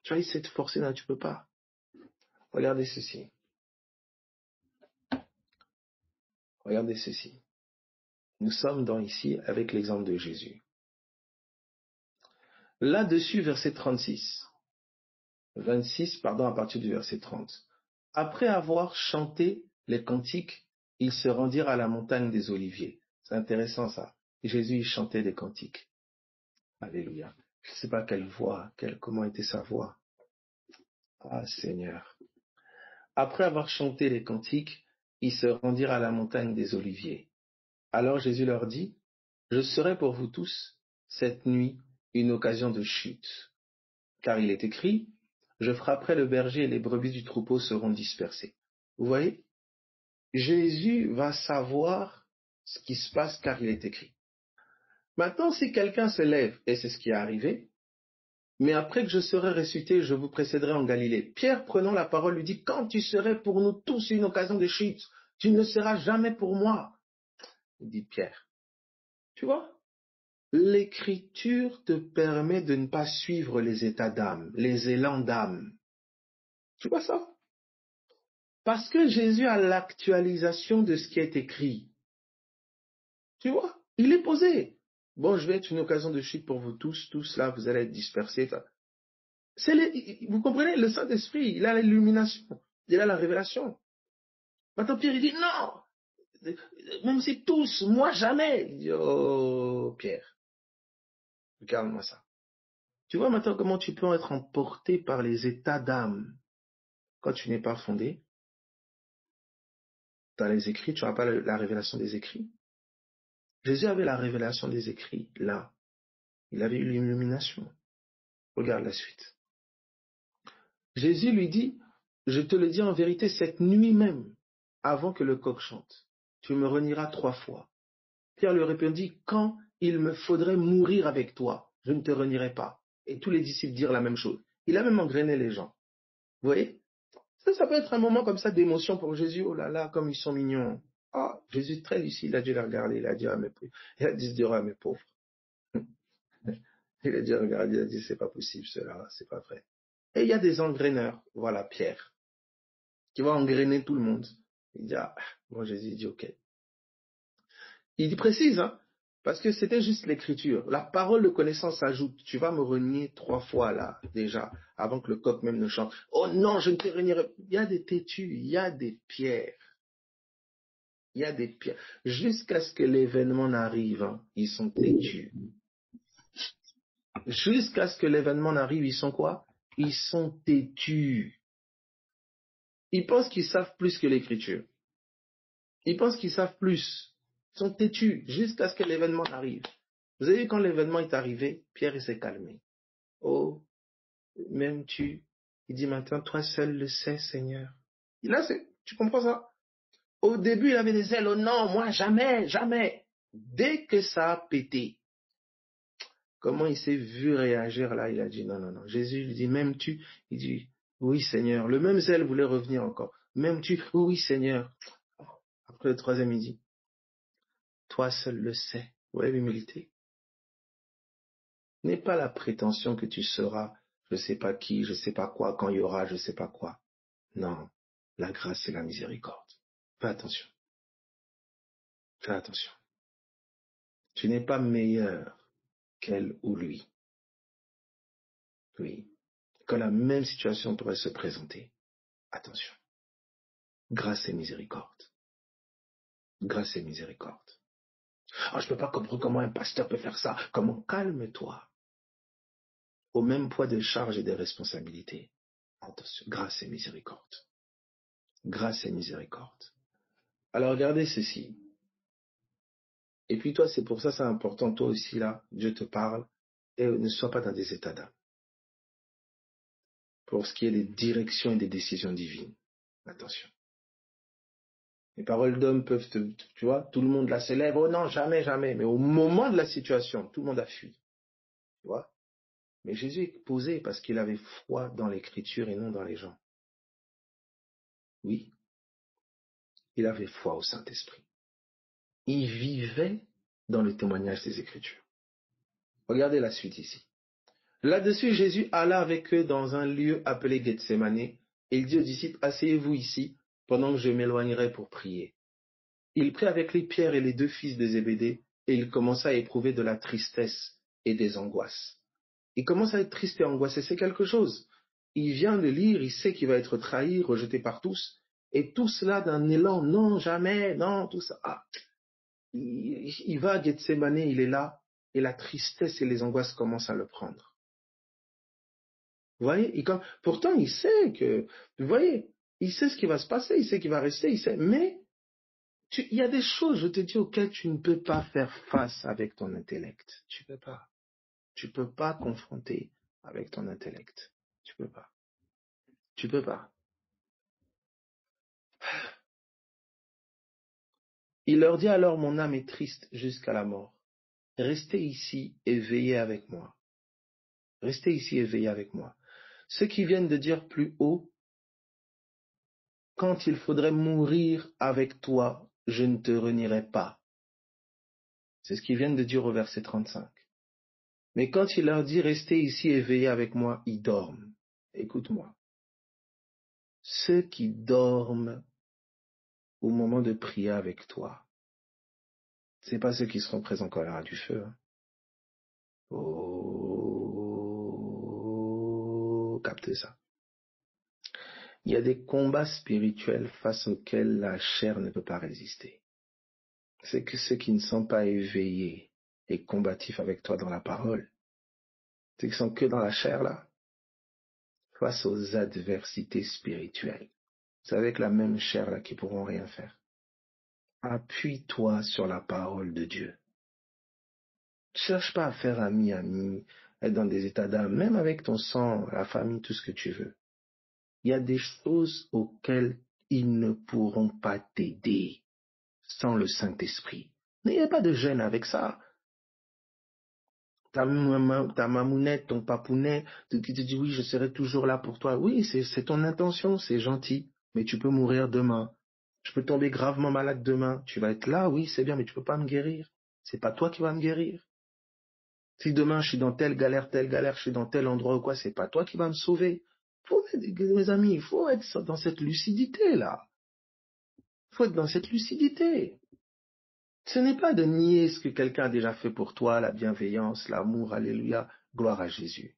Tu vas essayer de te forcer là, tu ne peux pas. Regardez ceci. Regardez ceci. Nous sommes ici avec l'exemple de Jésus. Là-dessus, verset 36. 26, pardon, à partir du verset 30. Après avoir chanté les cantiques, ils se rendirent à la montagne des Oliviers. C'est intéressant ça. Jésus, il chantait des cantiques. Alléluia. Je ne sais pas quelle voix, comment était sa voix. Ah Seigneur. Après avoir chanté les cantiques, ils se rendirent à la montagne des Oliviers. Alors Jésus leur dit, je serai pour vous tous, cette nuit, une occasion de chute. Car il est écrit, je frapperai le berger et les brebis du troupeau seront dispersées. Vous voyez, Jésus va savoir ce qui se passe car il est écrit. Maintenant, si quelqu'un se lève, et c'est ce qui est arrivé, mais après que je serai ressuscité, je vous précéderai en Galilée. Pierre, prenant la parole, lui dit, quand tu serais pour nous tous une occasion de chute, tu ne seras jamais pour moi. Il dit Pierre, tu vois, l'écriture te permet de ne pas suivre les états d'âme, les élans d'âme. Tu vois ça? Parce que Jésus a l'actualisation de ce qui est écrit. Tu vois, il est posé. Bon, je vais être une occasion de chute pour vous tous là, vous allez être dispersés. Vous comprenez, le Saint-Esprit, il a l'illumination, il a la révélation. Maintenant, Pierre, il dit, non, même si tous, moi jamais. Il dit, oh, Pierre, regarde-moi ça. Tu vois maintenant comment tu peux être emporté par les états d'âme quand tu n'es pas fondé dans les écrits, tu n'auras pas la révélation des écrits. Jésus avait la révélation des écrits, là. Il avait eu l'illumination. Regarde la suite. Jésus lui dit, je te le dis en vérité, cette nuit même, avant que le coq chante, tu me renieras 3 fois. Pierre lui répondit, quand il me faudrait mourir avec toi, je ne te renierai pas. Et tous les disciples dirent la même chose. Il a même engrainé les gens. Vous voyez? Ça peut être un moment comme ça d'émotion pour Jésus. Oh là là, comme ils sont mignons. Ah, Jésus est très lucide, il a dû les regarder, il a dit à mes pauvres. Il a dit, regarde, il a dit, c'est pas possible cela, c'est pas vrai. Et il y a des engraineurs, voilà, Pierre, qui va engrainer tout le monde. Il dit, ah, bon, Jésus dit, ok. Il précise, hein, parce que c'était juste l'écriture. La parole de connaissance ajoute, tu vas me renier 3 fois là, déjà, avant que le coq même ne chante. Oh non, je ne te renierai. Il y a des têtus, il y a des pierres. Il y a des pierres. Jusqu'à ce que l'événement n'arrive, hein, ils sont têtus. Jusqu'à ce que l'événement n'arrive, ils sont quoi? Ils sont têtus. Ils pensent qu'ils savent plus que l'écriture. Ils pensent qu'ils savent plus. Ils sont têtus jusqu'à ce que l'événement arrive. Vous avez vu quand l'événement est arrivé, Pierre il s'est calmé. Oh, même tu. Il dit maintenant, toi seul le sais, Seigneur. Et là, tu comprends ça? Au début, il avait des ailes. Oh non, moi jamais, jamais. Dès que ça a pété, comment il s'est vu réagir là? Il a dit non, non, non. Jésus lui dit, même tu. Il dit, oui Seigneur. Le même zèle voulait revenir encore. Même tu, oui Seigneur. Après le 3e, il dit, toi seul le sais. Vous voyez l'humilité? N'est pas la prétention que tu seras, je ne sais pas qui, je ne sais pas quoi, quand il y aura, je ne sais pas quoi. Non, la grâce et la miséricorde. Fais attention. Fais attention. Tu n'es pas meilleur qu'elle ou lui. Oui. Quand la même situation pourrait se présenter, attention. Grâce et miséricorde. Grâce et miséricorde. Oh, je ne peux pas comprendre comment un pasteur peut faire ça. Comment? Calme-toi. Au même poids des charges et des responsabilités. Attention. Grâce et miséricorde. Grâce et miséricorde. Alors regardez ceci. Et puis toi, c'est pour ça, c'est important, toi aussi là, Dieu te parle, et ne sois pas dans des états d'âme. Pour ce qui est des directions et des décisions divines. Attention. Les paroles d'hommes peuvent tu vois, tout le monde là s'élève, oh non, jamais, jamais. Mais au moment de la situation, tout le monde a fui. Tu vois? Mais Jésus est posé parce qu'il avait foi dans l'écriture et non dans les gens. Oui, il avait foi au Saint-Esprit. Il vivait dans le témoignage des Écritures. Regardez la suite ici. Là-dessus, Jésus alla avec eux dans un lieu appelé Gethsémane, et il dit aux disciples, asseyez-vous ici, pendant que je m'éloignerai pour prier. Il prit avec lui Pierre et les 2 fils de Zébédée, et il commença à éprouver de la tristesse et des angoisses. Il commence à être triste et angoissé, c'est quelque chose. il vient de lire, il sait qu'il va être trahi, rejeté par tous, et tout cela d'un élan, non, jamais, non, tout ça. Ah, il va à Gethsemane, il est là, et la tristesse et les angoisses commencent à le prendre. Vous voyez, pourtant il sait que, vous voyez, il sait ce qui va se passer, il sait qu'il va rester, il sait, mais il y a des choses, je te dis, auxquelles tu ne peux pas faire face avec ton intellect. Tu peux pas. Tu peux pas confronter avec ton intellect. Tu peux pas. Tu peux pas. Il leur dit alors, mon âme est triste jusqu'à la mort. Restez ici et veillez avec moi. Restez ici et veillez avec moi. Ceux qui viennent de dire plus haut, quand il faudrait mourir avec toi, je ne te renierai pas. C'est ce qu'ils viennent de dire au verset 35. Mais quand il leur dit, restez ici et veillez avec moi, ils dorment. Écoute-moi. Ceux qui dorment au moment de prier avec toi, c'est pas ceux qui seront présents quand il y aura du feu. Hein. Oh, captez ça. Il y a des combats spirituels face auxquels la chair ne peut pas résister. C'est que ceux qui ne sont pas éveillés et combatifs avec toi dans la parole, ceux qui sont que dans la chair là, face aux adversités spirituelles, c'est avec la même chair là qu'ils pourront rien faire. Appuie-toi sur la parole de Dieu. Ne cherche pas à faire ami, être dans des états d'âme, même avec ton sang, la famille, tout ce que tu veux. Il y a des choses auxquelles ils ne pourront pas t'aider sans le Saint-Esprit. N'ayez pas de gêne avec ça. Ta mamounette, ton papounet, qui te dit oui, je serai toujours là pour toi. Oui, c'est ton intention, c'est gentil, mais tu peux mourir demain. Je peux tomber gravement malade demain. Tu vas être là, oui, c'est bien, mais tu peux pas me guérir. C'est pas toi qui vas me guérir. Si demain je suis dans telle galère, je suis dans tel endroit ou quoi, c'est pas toi qui vas me sauver. Mes amis, il faut être dans cette lucidité-là. Il faut être dans cette lucidité. Ce n'est pas de nier ce que quelqu'un a déjà fait pour toi, la bienveillance, l'amour, alléluia, gloire à Jésus.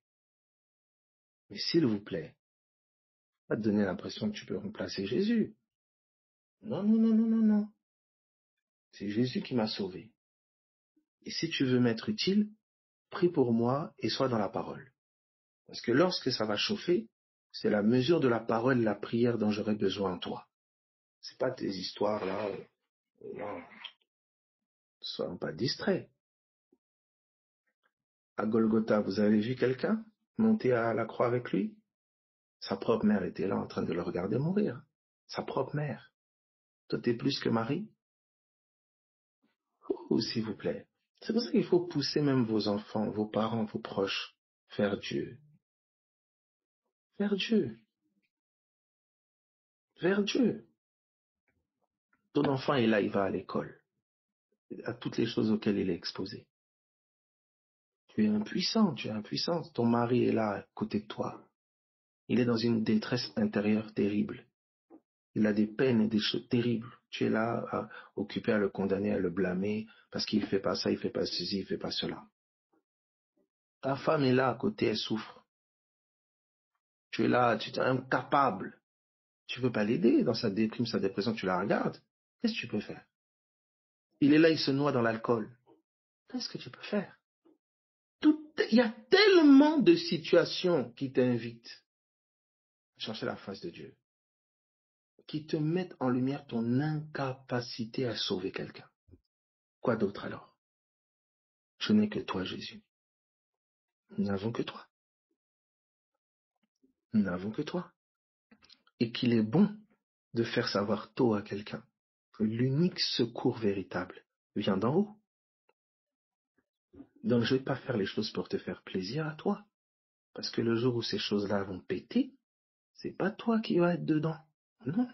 Mais s'il vous plaît, pas te donner l'impression que tu peux remplacer Jésus. Non, non, non, non, non, non. C'est Jésus qui m'a sauvé. Et si tu veux m'être utile, prie pour moi et sois dans la parole. Parce que lorsque ça va chauffer, c'est la mesure de la parole, la prière dont j'aurai besoin en toi. C'est pas tes histoires là. Non. Ne soyons pas distraits. À Golgotha, vous avez vu quelqu'un monter à la croix avec lui? Sa propre mère était là en train de le regarder mourir. Sa propre mère. Toi, t'es plus que Marie? Oh, s'il vous plaît. C'est pour ça qu'il faut pousser même vos enfants, vos parents, vos proches, vers Dieu. Vers Dieu. Vers Dieu. Ton enfant est là, il va à l'école. À toutes les choses auxquelles il est exposé. Tu es impuissant, tu es impuissante. Ton mari est là à côté de toi. Il est dans une détresse intérieure terrible. Il a des peines et des choses terribles. Tu es là, occupé à le condamner, à le blâmer, parce qu'il ne fait pas ça, il ne fait pas ceci, il ne fait pas cela. Ta femme est là à côté, elle souffre. Tu es là, tu es incapable. Tu ne veux pas l'aider dans sa déprime, sa dépression, tu la regardes. Qu'est-ce que tu peux faire? Il est là, il se noie dans l'alcool. Qu'est-ce que tu peux faire? Il y a tellement de situations qui t'invitent à chercher la face de Dieu, qui te mettent en lumière ton incapacité à sauver quelqu'un. Quoi d'autre alors? Je n'ai que toi, Jésus. Nous n'avons que toi. Nous n'avons que toi. Et qu'il est bon de faire savoir tôt à quelqu'un que l'unique secours véritable vient d'en haut. Donc je ne vais pas faire les choses pour te faire plaisir à toi. Parce que le jour où ces choses-là vont péter, c'est pas toi qui vas être dedans. Non.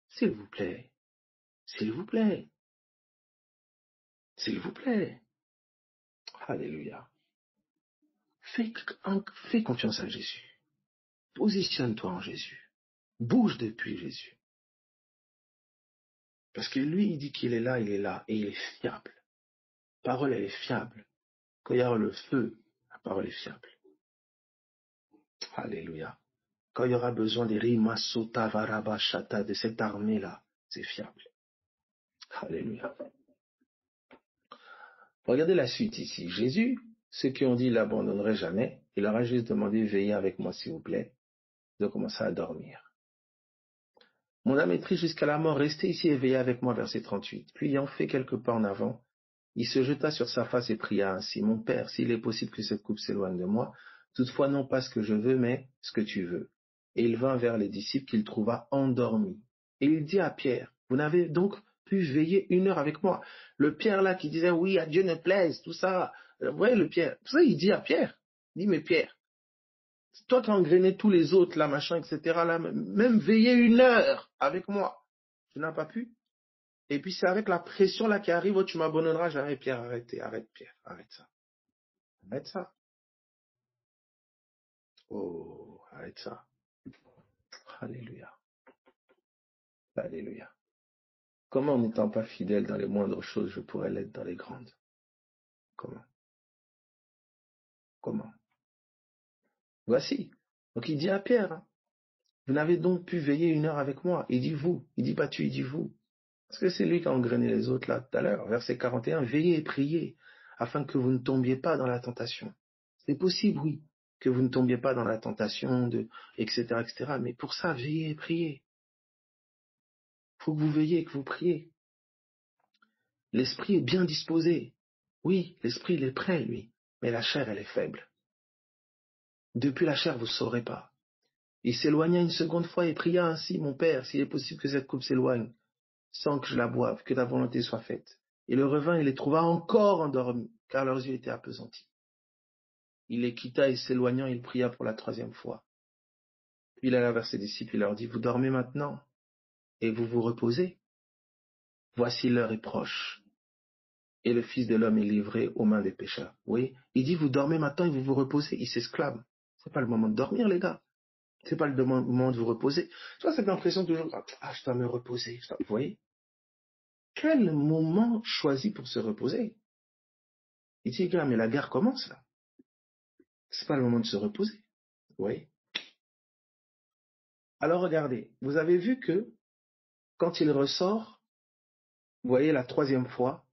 S'il vous plaît. S'il vous plaît. S'il vous plaît. Alléluia. Fais confiance à Jésus. Positionne-toi en Jésus. Bouge depuis Jésus. Parce que lui, il dit qu'il est là, et il est fiable. La parole, elle est fiable. Quand il y a le feu, la parole est fiable. Alléluia. Quand il y aura besoin des Rimasota Varabashata, de cette armée-là, c'est fiable. Alléluia. Regardez la suite ici. Jésus, ceux qui ont dit, il l'abandonnerait jamais, il leur a juste demandé, veillez avec moi s'il vous plaît, de commencer à dormir. Mon âme est triste jusqu'à la mort, restez ici et veillez avec moi, verset 38. Puis ayant fait quelques pas en avant, il se jeta sur sa face et pria ainsi, mon Père, s'il est possible que cette coupe s'éloigne de moi, toutefois non pas ce que je veux, mais ce que tu veux. Et il vint vers les disciples qu'il trouva endormis. Et il dit à Pierre, vous n'avez donc pu veiller 1 heure avec moi. Le Pierre là qui disait, oui, à Dieu ne plaise, tout ça. Vous voyez le Pierre. Tout ça, il dit à Pierre, il dit, mais Pierre, toi qui as engrainé tous les autres, là, machin, etc., là, même veiller 1 heure avec moi, tu n'as pas pu. Et puis c'est avec la pression là qui arrive, oh, tu m'abandonneras jamais, Pierre, arrête Pierre, arrête ça. Arrête ça. Oh, arrête ça. Alléluia. Alléluia. Comment en n'étant pas fidèle dans les moindres choses, je pourrais l'être dans les grandes? Comment? Comment? Voici. Donc il dit à Pierre, hein, vous n'avez donc pu veiller 1 heure avec moi. Il dit vous. Il dit pas tu, il dit vous. Parce que c'est lui qui a engrainé les autres là tout à l'heure. Verset 41, veillez et priez afin que vous ne tombiez pas dans la tentation. C'est possible, oui, que vous ne tombiez pas dans la tentation, etc., etc. Mais pour ça, veillez et priez. Il faut que vous veillez et que vous priez. L'esprit est bien disposé. Oui, l'esprit, il est prêt, lui. Mais la chair, elle est faible. Depuis la chair, vous ne saurez pas. Il s'éloigna 1 seconde fois et pria ainsi, mon Père, s'il est possible que cette coupe s'éloigne, sans que je la boive, que ta volonté soit faite. Et le revint et les trouva encore endormis, car leurs yeux étaient appesantis. Il les quitta et s'éloignant, il pria pour la 3e fois. Puis il alla vers ses disciples et leur dit, vous dormez maintenant et vous vous reposez. Voici l'heure est proche et le Fils de l'homme est livré aux mains des pécheurs. Oui, il dit, vous dormez maintenant et vous vous reposez. Il s'exclame. C'est pas le moment de dormir, les gars. C'est pas le moment de vous reposer. Tu vois, cette impression toujours, ah, je dois me reposer. Vous voyez? Quel moment choisi pour se reposer? Il dit, gars, mais la guerre commence, là. C'est pas le moment de se reposer. Vous voyez? Alors, regardez. Vous avez vu que, quand il ressort, vous voyez, la 3e fois,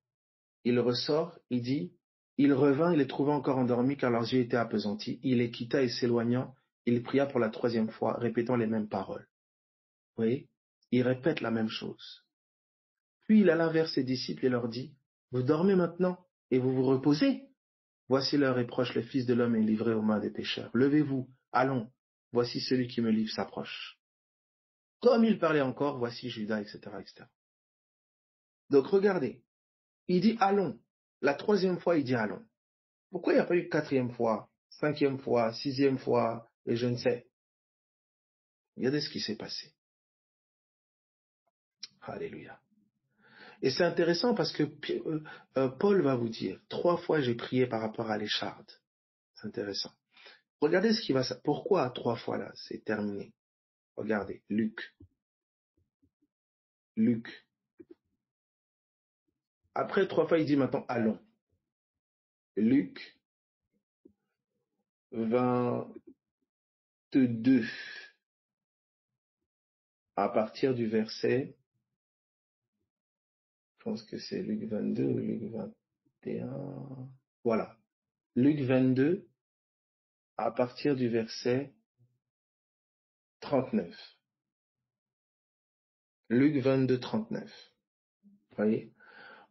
il ressort, il dit, il revint, il les trouva encore endormis car leurs yeux étaient appesantis. Il les quitta et s'éloignant, il pria pour la 3e fois, répétant les mêmes paroles. Vous voyez? Il répète la même chose. Puis il alla vers ses disciples et leur dit, vous dormez maintenant et vous vous reposez? Voici l'heure est proche, le Fils de l'homme est livré aux mains des pécheurs. Levez-vous, allons, voici celui qui me livre s'approche. Comme il parlait encore, voici Judas, etc., etc. Donc regardez, il dit allons. La 3e fois, il dit allons. Pourquoi il n'y a pas eu 4e fois, 5e fois, 6e fois, et je ne sais. Regardez ce qui s'est passé. Alléluia. Et c'est intéressant parce que Paul va vous dire, 3 fois j'ai prié par rapport à l'écharde. C'est intéressant. Regardez ce qui va... Pourquoi 3 fois là, c'est terminé? Regardez, Luc. Après 3 fois, il dit maintenant, allons. Luc 22, à partir du verset, je pense que c'est Luc 22 ou Luc 21. Voilà. Luc 22, à partir du verset 39. Luc 22, 39. Vous voyez?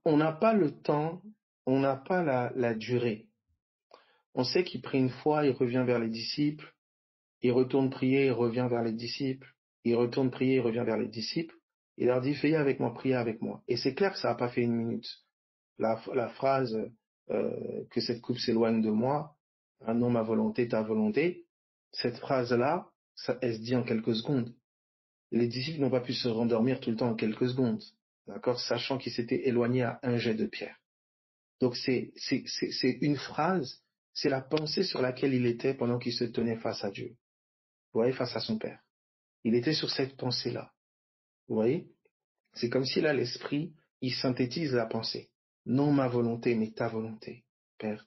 On n'a pas le temps, on n'a pas la durée. On sait qu'il prie 1 fois, il revient vers les disciples, il retourne prier, il revient vers les disciples, il retourne prier, il revient vers les disciples, il leur dit, veillez avec moi, priez avec moi. Et c'est clair que ça n'a pas fait 1 minute. La phrase que cette coupe s'éloigne de moi, non ma volonté, ta volonté, cette phrase-là, elle se dit en quelques secondes. Les disciples n'ont pas pu se rendormir tout le temps en quelques secondes, d'accord, sachant qu'ils s'étaient éloignés à un jet de pierre. Donc c'est une phrase, c'est la pensée sur laquelle il était pendant qu'il se tenait face à Dieu. Vous voyez, face à son Père. Il était sur cette pensée-là. Vous voyez? C'est comme si là, l'esprit, il synthétise la pensée. Non ma volonté, mais ta volonté, Père.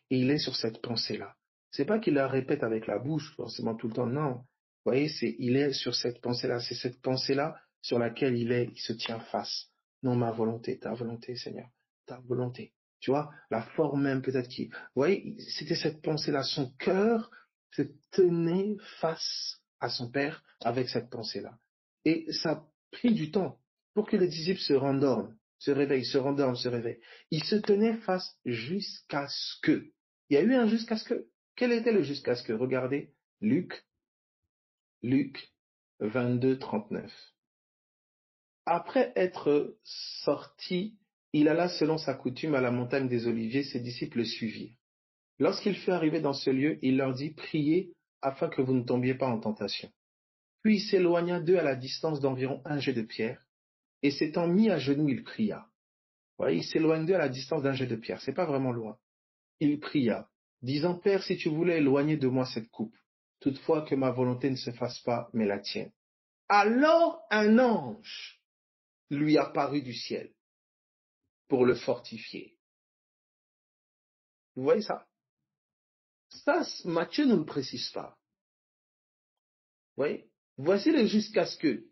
Et il est sur cette pensée-là. C'est pas qu'il la répète avec la bouche, forcément tout le temps, non. Vous voyez, il est sur cette pensée-là. C'est cette pensée-là sur laquelle il se tient face. Non, ma volonté, ta volonté, Seigneur, ta volonté. Tu vois, la forme même peut-être qui... Vous voyez, c'était cette pensée-là. Son cœur se tenait face à son Père avec cette pensée-là. Et ça a pris du temps pour que les disciples se rendorment, se réveillent, se rendorment, se réveillent. Ils se tenaient face jusqu'à ce que... Il y a eu un jusqu'à ce que... Quel était le jusqu'à ce que? Regardez, Luc 22, 39. Après être sorti, il alla selon sa coutume à la montagne des Oliviers, ses disciples le suivirent. Lorsqu'il fut arrivé dans ce lieu, il leur dit, priez afin que vous ne tombiez pas en tentation. Puis il s'éloigna d'eux à la distance d'environ un jet de pierre, et s'étant mis à genoux, il pria. Voilà, il s'éloigne d'eux à la distance d'un jet de pierre, c'est pas vraiment loin. Il pria, disant, Père, si tu voulais éloigner de moi cette coupe, toutefois que ma volonté ne se fasse pas, mais la tienne. Alors un ange lui apparut du ciel pour le fortifier. Vous voyez ça? Ça, Matthieu ne le précise pas. Vous voyez? Voici le jusqu'à ce que.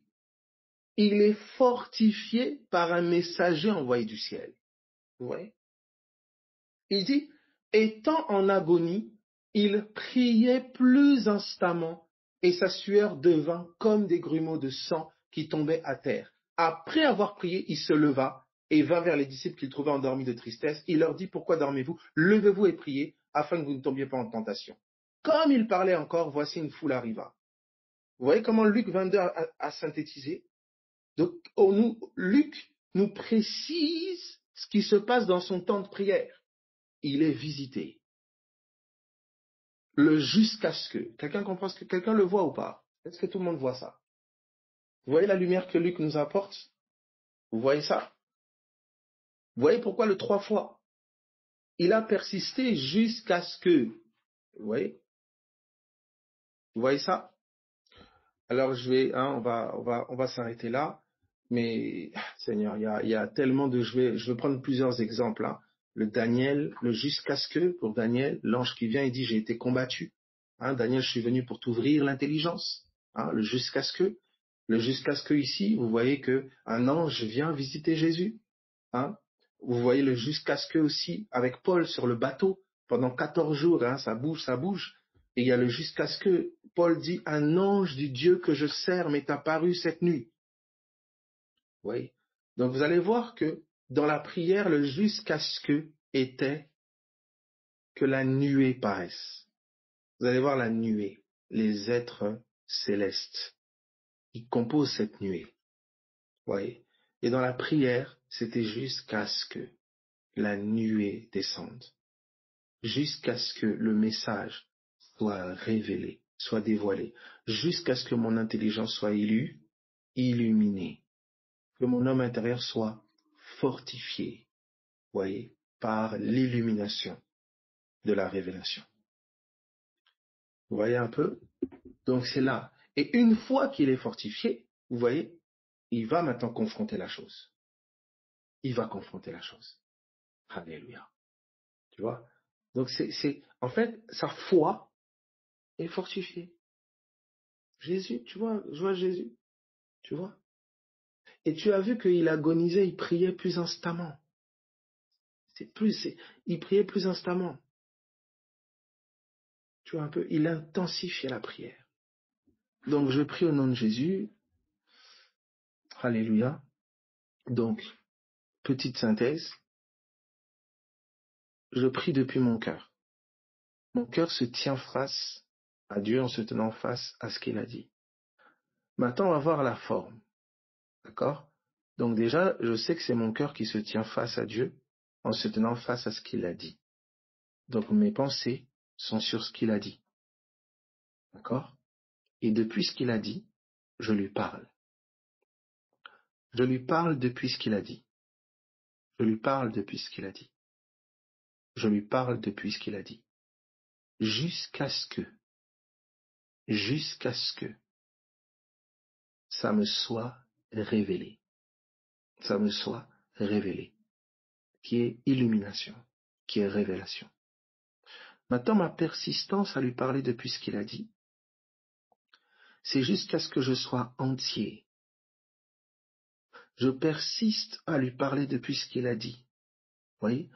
Il est fortifié par un messager envoyé du ciel. Vous voyez? Il dit, étant en agonie, il priait plus instamment et sa sueur devint comme des grumeaux de sang qui tombaient à terre. Après avoir prié, il se leva et vint vers les disciples qu'il trouvait endormis de tristesse. Il leur dit, pourquoi dormez-vous? Levez-vous et priez afin que vous ne tombiez pas en tentation. Comme il parlait encore, voici une foule arriva. Vous voyez comment Luc 22 a synthétisé? Donc, Luc nous précise ce qui se passe dans son temps de prière. Il est visité. Le jusqu'à ce que. Quelqu'un comprend ce que quelqu'un le voit ou pas? Est-ce que tout le monde voit ça? Vous voyez la lumière que Luc nous apporte? Vous voyez ça? Vous voyez pourquoi le 3 fois? Il a persisté jusqu'à ce que. Vous voyez? Vous voyez ça? Alors on va s'arrêter là. Mais Seigneur, il y a tellement de. Je vais prendre plusieurs exemples. Hein. Le Daniel, le jusqu'à ce que pour Daniel, l'ange qui vient, il dit j'ai été combattu. Hein, Daniel, je suis venu pour t'ouvrir l'intelligence. Hein, le jusqu'à ce que. Le jusqu'à ce que ici, vous voyez que un ange vient visiter Jésus. Hein. Vous voyez le jusqu'à ce que aussi avec Paul sur le bateau pendant 14 jours. Hein, ça bouge, ça bouge. Et il y a le jusqu'à ce que Paul dit un ange du Dieu que je sers m'est apparu cette nuit. Oui. Donc vous allez voir que dans la prière, le jusqu'à ce que était que la nuée paraisse. Vous allez voir la nuée, les êtres célestes qui composent cette nuée. Oui. Et dans la prière, c'était jusqu'à ce que la nuée descende, jusqu'à ce que le message soit révélé, soit dévoilé, jusqu'à ce que mon intelligence soit illuminée, que mon homme intérieur soit fortifié, voyez, par l'illumination de la révélation. Vous voyez un peu? Donc c'est là. Et une fois qu'il est fortifié, vous voyez, il va maintenant confronter la chose. Il va confronter la chose. Alléluia. Tu vois? Donc en fait, sa foi est fortifiée. Jésus, tu vois, je vois Jésus. Tu vois? Et tu as vu qu'il agonisait, il priait plus instamment. Il priait plus instamment. Tu vois un peu, il intensifiait la prière. Donc je prie au nom de Jésus. Alléluia. Donc, petite synthèse, je prie depuis mon cœur. Mon cœur se tient face à Dieu en se tenant face à ce qu'il a dit. Maintenant, on va voir la forme. D'accord? Donc déjà, je sais que c'est mon cœur qui se tient face à Dieu en se tenant face à ce qu'il a dit. Donc mes pensées sont sur ce qu'il a dit. D'accord? Et depuis ce qu'il a dit, je lui parle. Je lui parle depuis ce qu'il a dit. Je lui parle depuis ce qu'il a dit. Je lui parle depuis ce qu'il a dit. Jusqu'à ce que ça me soit révélé. Ça me soit révélé. Qui est illumination, qui est révélation. Maintenant, ma persistance à lui parler depuis ce qu'il a dit, c'est jusqu'à ce que je sois entier. Je persiste à lui parler depuis ce qu'il a dit. Vous voyez?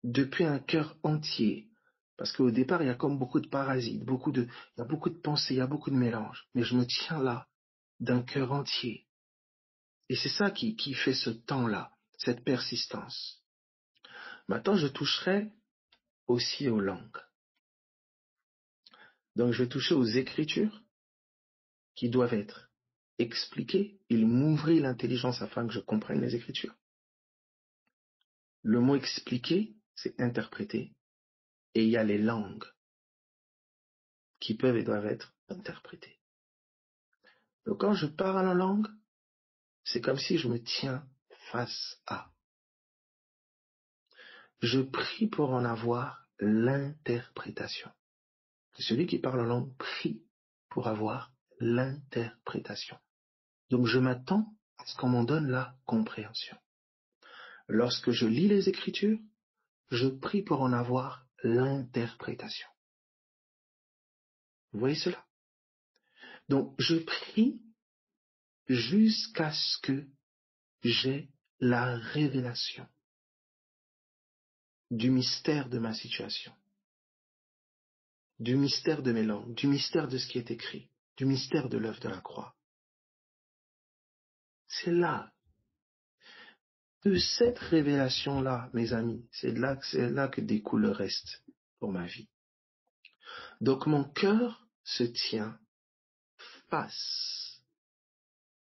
Depuis un cœur entier. Parce qu'au départ, il y a comme beaucoup de parasites, il y a beaucoup de pensées, il y a beaucoup de mélanges. Mais je me tiens là, d'un cœur entier. Et c'est ça qui fait ce temps-là, cette persistance. Maintenant, je toucherai aussi aux langues. Donc, je vais toucher aux Écritures qui doivent être expliquées. Il m'ouvrit l'intelligence afin que je comprenne les Écritures. Le mot expliquer, c'est interpréter. Et il y a les langues qui peuvent et doivent être interprétées. Donc, quand je parle en langue, c'est comme si je me tiens face à. Je prie pour en avoir l'interprétation. Celui qui parle en langue prie pour avoir l'interprétation. Donc je m'attends à ce qu'on m'en donne la compréhension. Lorsque je lis les Écritures, je prie pour en avoir l'interprétation. Vous voyez cela? Donc je prie jusqu'à ce que j'ai la révélation du mystère de ma situation, du mystère de mes langues, du mystère de ce qui est écrit, du mystère de l'œuvre de la croix. C'est là, de cette révélation-là, mes amis, c'est là que découle le reste pour ma vie. Donc mon cœur se tient face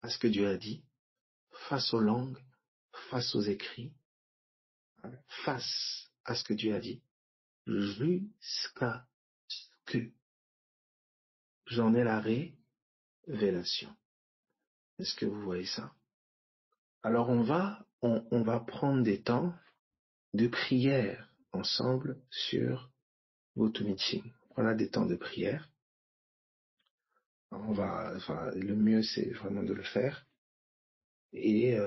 à ce que Dieu a dit, face aux langues, face aux écrits, face à ce que Dieu a dit, jusqu'à ce que j'en ai la révélation. Est-ce que vous voyez ça? Alors on va prendre des temps de prière ensemble sur GoToMeeting. On a des temps de prière. Le mieux c'est vraiment de le faire. Et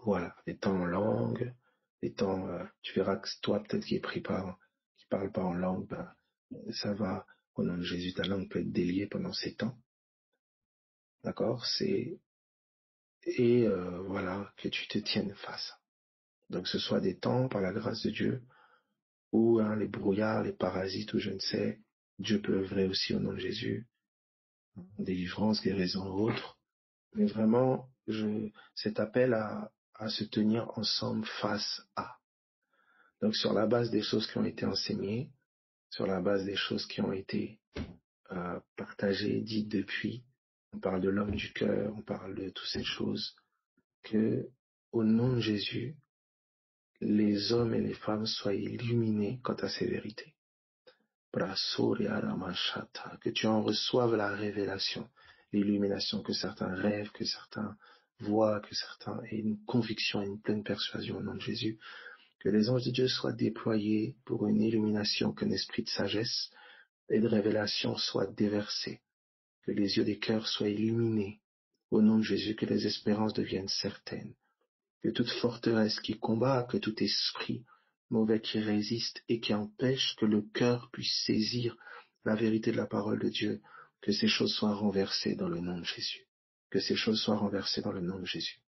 voilà, des temps en langue, des temps, tu verras que toi peut-être qui parle pas en langue, ben, ça va, au nom de Jésus, ta langue peut être déliée pendant ces temps. D'accord? Voilà, que tu te tiennes face. Donc ce soit des temps, par la grâce de Dieu, ou les brouillards, les parasites, ou je ne sais, Dieu peut œuvrer aussi au nom de Jésus, délivrance, guérison ou autre. Mais vraiment, cet appel à se tenir ensemble face à. Donc sur la base des choses qui ont été enseignées, sur la base des choses qui ont été partagées, dites depuis, on parle de l'homme du cœur, on parle de toutes ces choses, que au nom de Jésus, les hommes et les femmes soient illuminés quant à ces vérités. Que tu en reçoives la révélation, l'illumination, que certains rêvent, que certains voient, que certains aient une conviction et une pleine persuasion au nom de Jésus. Que les anges de Dieu soient déployés pour une illumination, qu'un esprit de sagesse et de révélation soit déversé. Que les yeux des cœurs soient illuminés au nom de Jésus, que les espérances deviennent certaines. Que toute forteresse qui combat, que tout esprit mauvais qui résiste et qui empêche que le cœur puisse saisir la vérité de la parole de Dieu, que ces choses soient renversées dans le nom de Jésus. Que ces choses soient renversées dans le nom de Jésus.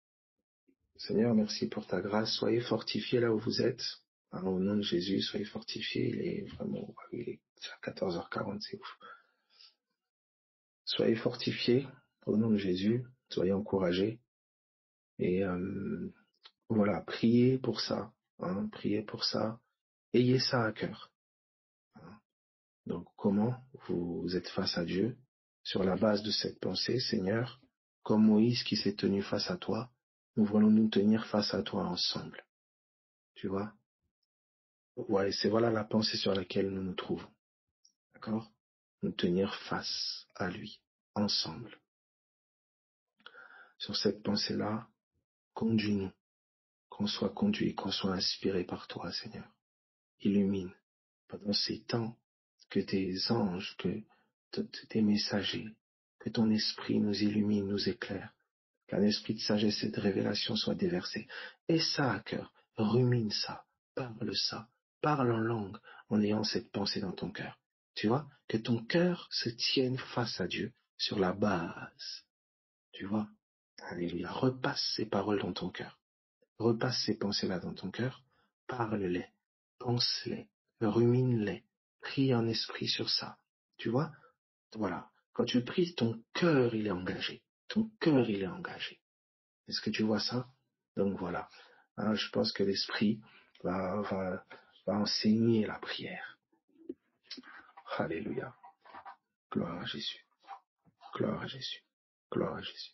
Seigneur, merci pour ta grâce. Soyez fortifiés là où vous êtes. Au nom de Jésus, soyez fortifiés. Il est déjà 14h40, c'est ouf. Soyez fortifiés au nom de Jésus. Soyez encouragés. Et voilà, priez pour ça. Priez pour ça. Ayez ça à cœur. Donc, comment vous êtes face à Dieu? Sur la base de cette pensée, Seigneur, comme Moïse qui s'est tenu face à toi, nous voulons nous tenir face à toi ensemble. Tu vois? Ouais, c'est voilà la pensée sur laquelle nous nous trouvons. D'accord? Nous tenir face à lui, ensemble. Sur cette pensée-là, conduis-nous, qu'on soit conduit, qu'on soit inspiré par toi, Seigneur. Illumine pendant ces temps que tes anges, que tes messagers, que ton esprit nous illumine, nous éclaire, qu'un esprit de sagesse et de révélation soit déversé. Aie ça à cœur, rumine ça, parle en langue, en ayant cette pensée dans ton cœur. Tu vois, que ton cœur se tienne face à Dieu sur la base. Tu vois, alléluia. Repasse ces paroles dans ton cœur. Repasse ces pensées-là dans ton cœur. Parle-les, pense-les, rumine-les. Prie en esprit sur ça. Tu vois, voilà. Quand tu pries, ton cœur, il est engagé. Ton cœur, il est engagé. Est-ce que tu vois ça? Donc voilà. Hein, je pense que l'esprit va enseigner la prière. Alléluia. Gloire à Jésus. Gloire à Jésus. Gloire à Jésus.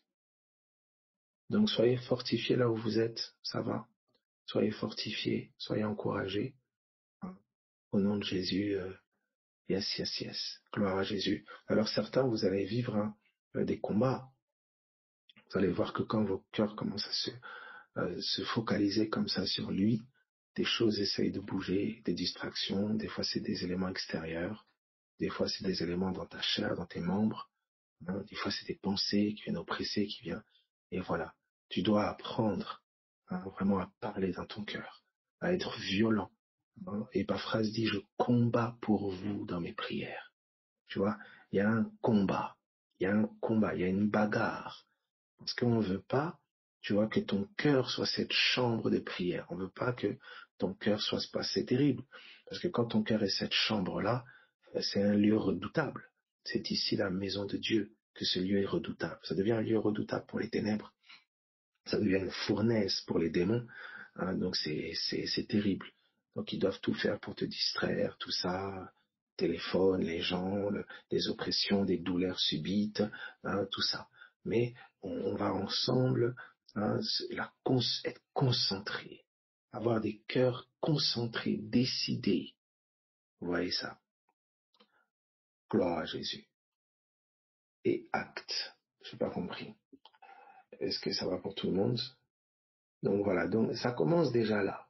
Donc soyez fortifiés là où vous êtes. Ça va? Soyez fortifiés. Soyez encouragés. Au nom de Jésus. Yes, yes, yes. Gloire à Jésus. Alors certains, vous allez vivre des combats. Vous allez voir que quand vos cœurs commencent à se focaliser comme ça sur lui, des choses essayent de bouger, des distractions, des fois c'est des éléments extérieurs, des fois c'est des éléments dans ta chair, dans tes membres, hein, des fois c'est des pensées qui viennent oppresser, qui viennent, et voilà. Tu dois apprendre vraiment à parler dans ton cœur, à être violent. Hein. Épaphras dit, je combats pour vous dans mes prières. Tu vois, il y a un combat, il y a un combat, il y a une bagarre. Parce qu'on ne veut pas, tu vois, que ton cœur soit cette chambre de prière. On ne veut pas que ton cœur soit ce passé terrible. Parce que quand ton cœur est cette chambre-là, c'est un lieu redoutable. C'est ici la maison de Dieu que ce lieu est redoutable. Ça devient un lieu redoutable pour les ténèbres. Ça devient une fournaise pour les démons. Hein, donc c'est terrible. Donc ils doivent tout faire pour te distraire, tout ça, téléphone, les gens, des oppressions, des douleurs subites, hein, tout ça. Mais on va ensemble être concentrés, avoir des cœurs concentrés, décidés. Vous voyez ça? Gloire à Jésus. Et acte. Je n'ai pas compris. Est-ce que ça va pour tout le monde? Donc voilà, donc ça commence déjà là.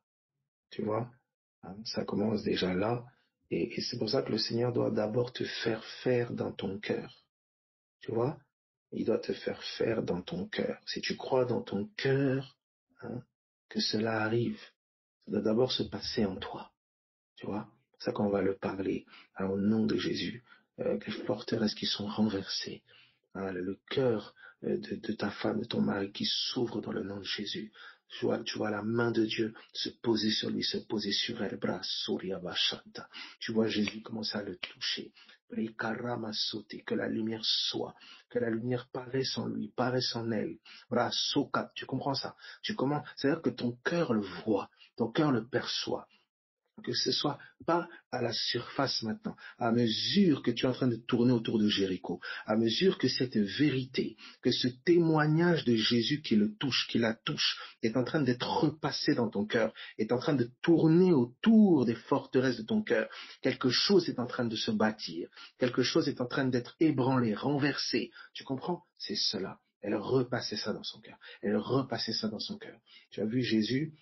Tu vois, hein, ça commence déjà là. Et c'est pour ça que le Seigneur doit d'abord te faire faire dans ton cœur. Tu vois, il doit te faire faire dans ton cœur. Si tu crois dans ton cœur hein, que cela arrive, ça doit d'abord se passer en toi. Tu vois, c'est ça qu'on va le parler hein, au nom de Jésus. Les forteresses qui sont renversées. Hein, le cœur de ta femme, de ton mari qui s'ouvre dans le nom de Jésus. Tu vois la main de Dieu se poser sur lui, se poser sur elle. Tu vois Jésus commencer à le toucher. Que la lumière soit, que la lumière paraisse en lui, paraisse en elle. Tu comprends ça? C'est-à-dire que ton cœur le voit, ton cœur le perçoit. Que ce soit pas à la surface maintenant, à mesure que tu es en train de tourner autour de Jéricho, à mesure que cette vérité, que ce témoignage de Jésus qui le touche, qui la touche, est en train d'être repassé dans ton cœur, est en train de tourner autour des forteresses de ton cœur. Quelque chose est en train de se bâtir, quelque chose est en train d'être ébranlé, renversé. Tu comprends? C'est cela. Elle repassait ça dans son cœur. Elle repassait ça dans son cœur. Tu as vu Jésus?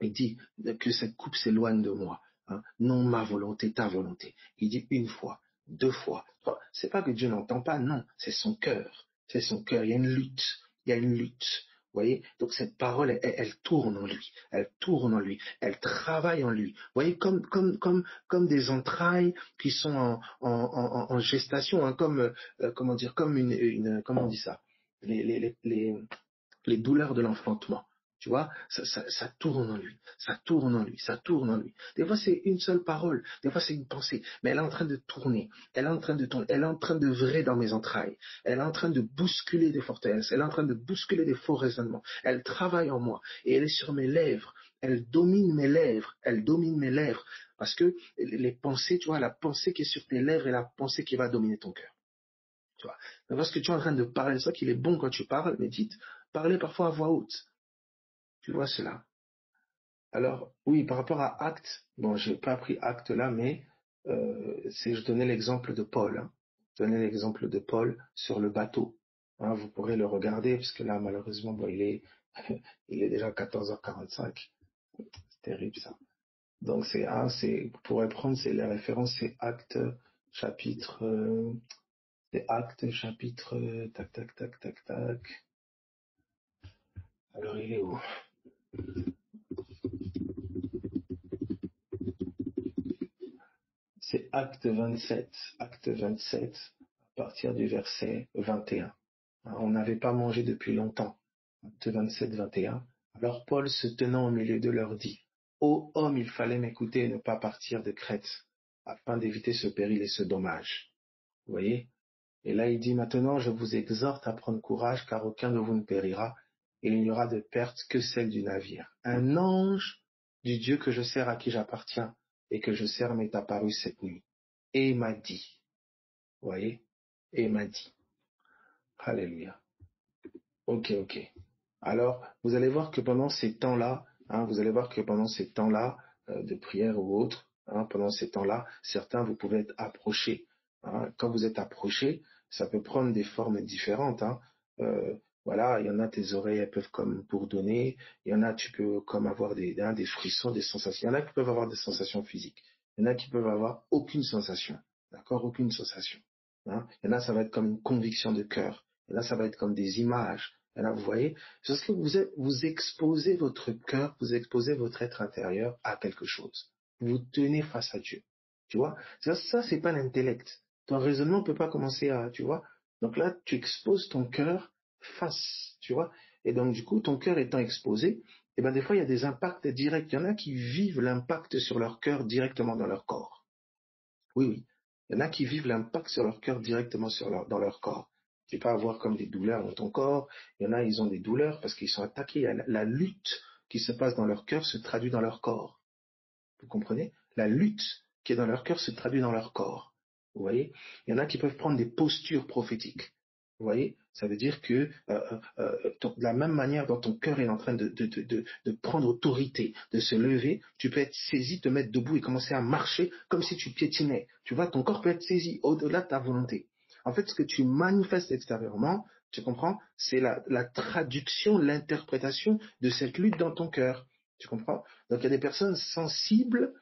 Il dit que cette coupe s'éloigne de moi. Hein. Non ma volonté, ta volonté. Il dit une fois, deux fois. C'est pas que Dieu n'entend pas, non, c'est son cœur. C'est son cœur. Il y a une lutte. Il y a une lutte. Vous voyez? Donc cette parole, elle tourne en lui. Elle tourne en lui. Elle travaille en lui. Vous voyez, comme des entrailles qui sont en gestation, hein, comme, comment dire, comme comment on dit ça? Les douleurs de l'enfantement. Tu vois, ça tourne en lui, ça tourne en lui, ça tourne en lui. Des fois, c'est une seule parole, des fois, c'est une pensée, mais elle est en train de tourner, elle est en train de tourner, elle est en train de vrai dans mes entrailles, elle est en train de bousculer des forteresses, elle est en train de bousculer des faux raisonnements, elle travaille en moi, et elle est sur mes lèvres, elle domine mes lèvres, elle domine mes lèvres, parce que les pensées, tu vois, la pensée qui est sur tes lèvres est la pensée qui va dominer ton cœur. Tu vois. Donc, lorsque tu es en train de parler, c'est ça qu'il est bon quand tu parles, médite, parler parfois à voix haute. Tu vois cela. Alors, oui, par rapport à acte, bon, j'ai pas pris acte là, mais je donnais l'exemple de Paul. Hein. Je donnais l'exemple de Paul sur le bateau. Hein, vous pourrez le regarder, parce que là, malheureusement, bon, il est déjà 14h45. C'est terrible ça. Donc vous pourrez prendre, c'est la référence, c'est acte chapitre, tac, tac, tac, tac, tac. Alors, il est où? Acte 27, à partir du verset 21. On n'avait pas mangé depuis longtemps. Acte 27, 21. Alors Paul, se tenant au milieu d'eux, leur dit, ô homme, il fallait m'écouter et ne pas partir de Crète, afin d'éviter ce péril et ce dommage. Vous voyez? Et là, il dit, maintenant, je vous exhorte à prendre courage, car aucun de vous ne périra, et il n'y aura de perte que celle du navire. Un ange du Dieu que je sers, à qui j'appartiens, et que je sers, m'est apparu cette nuit. Et il m'a dit, vous voyez? Et il m'a dit, alléluia. Ok. Alors, vous allez voir que pendant ces temps-là, de prière ou autre, pendant ces temps-là, certains, vous pouvez être approchés. Quand vous êtes approché, ça peut prendre des formes différentes. Voilà, il y en a, tes oreilles, elles peuvent comme bourdonner. Il y en a, tu peux comme avoir des frissons, des sensations. Il y en a qui peuvent avoir des sensations physiques. Il y en a qui peuvent avoir aucune sensation. D'accord? Aucune sensation. Il y en a, ça va être comme une conviction de cœur. Il y en a, ça va être comme des images. Et là, vous voyez, c'est parce que vous exposez votre cœur, vous exposez votre être intérieur à quelque chose. Vous tenez face à Dieu. Tu vois, ça c'est pas l'intellect. Ton raisonnement peut pas commencer à, tu vois. Donc là, tu exposes ton cœur face, tu vois. Et donc, du coup, ton cœur étant exposé, eh ben, des fois, il y a des impacts directs. Il y en a qui vivent l'impact sur leur cœur directement dans leur corps. Oui. Il y en a qui vivent l'impact sur leur cœur directement dans leur corps. Tu peux avoir comme des douleurs dans ton corps. Il y en a, ils ont des douleurs parce qu'ils sont attaqués. La lutte qui se passe dans leur cœur se traduit dans leur corps. Vous comprenez? La lutte qui est dans leur cœur se traduit dans leur corps. Vous voyez? Il y en a qui peuvent prendre des postures prophétiques. Vous voyez? Ça veut dire que de la même manière dont ton cœur est en train de prendre autorité, de se lever, tu peux être saisi, te mettre debout et commencer à marcher comme si tu piétinais. Tu vois, ton corps peut être saisi au-delà de ta volonté. En fait, ce que tu manifestes extérieurement, tu comprends, c'est la traduction, l'interprétation de cette lutte dans ton cœur. Tu comprends? Donc, il y a des personnes sensibles.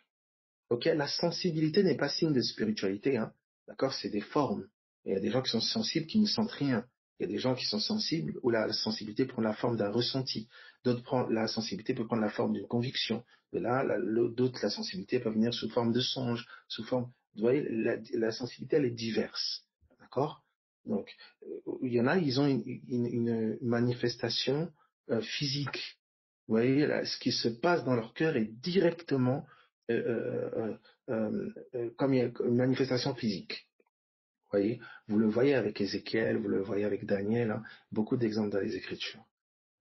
Ok, la sensibilité n'est pas signe de spiritualité, D'accord, c'est des formes. Et il y a des gens qui sont sensibles qui ne sentent rien. Il y a des gens qui sont sensibles où la sensibilité prend la forme d'un ressenti. D'autres, la sensibilité peut prendre la forme d'une conviction. Et là, d'autres, la sensibilité peut venir sous forme de songe, sous forme. Vous voyez, la sensibilité, elle est diverse. D'accord? Donc, il y en a, ils ont une manifestation physique. Vous voyez, là, ce qui se passe dans leur cœur est directement comme une manifestation physique. Vous voyez, vous le voyez avec Ézéchiel, vous le voyez avec Daniel, beaucoup d'exemples dans les Écritures.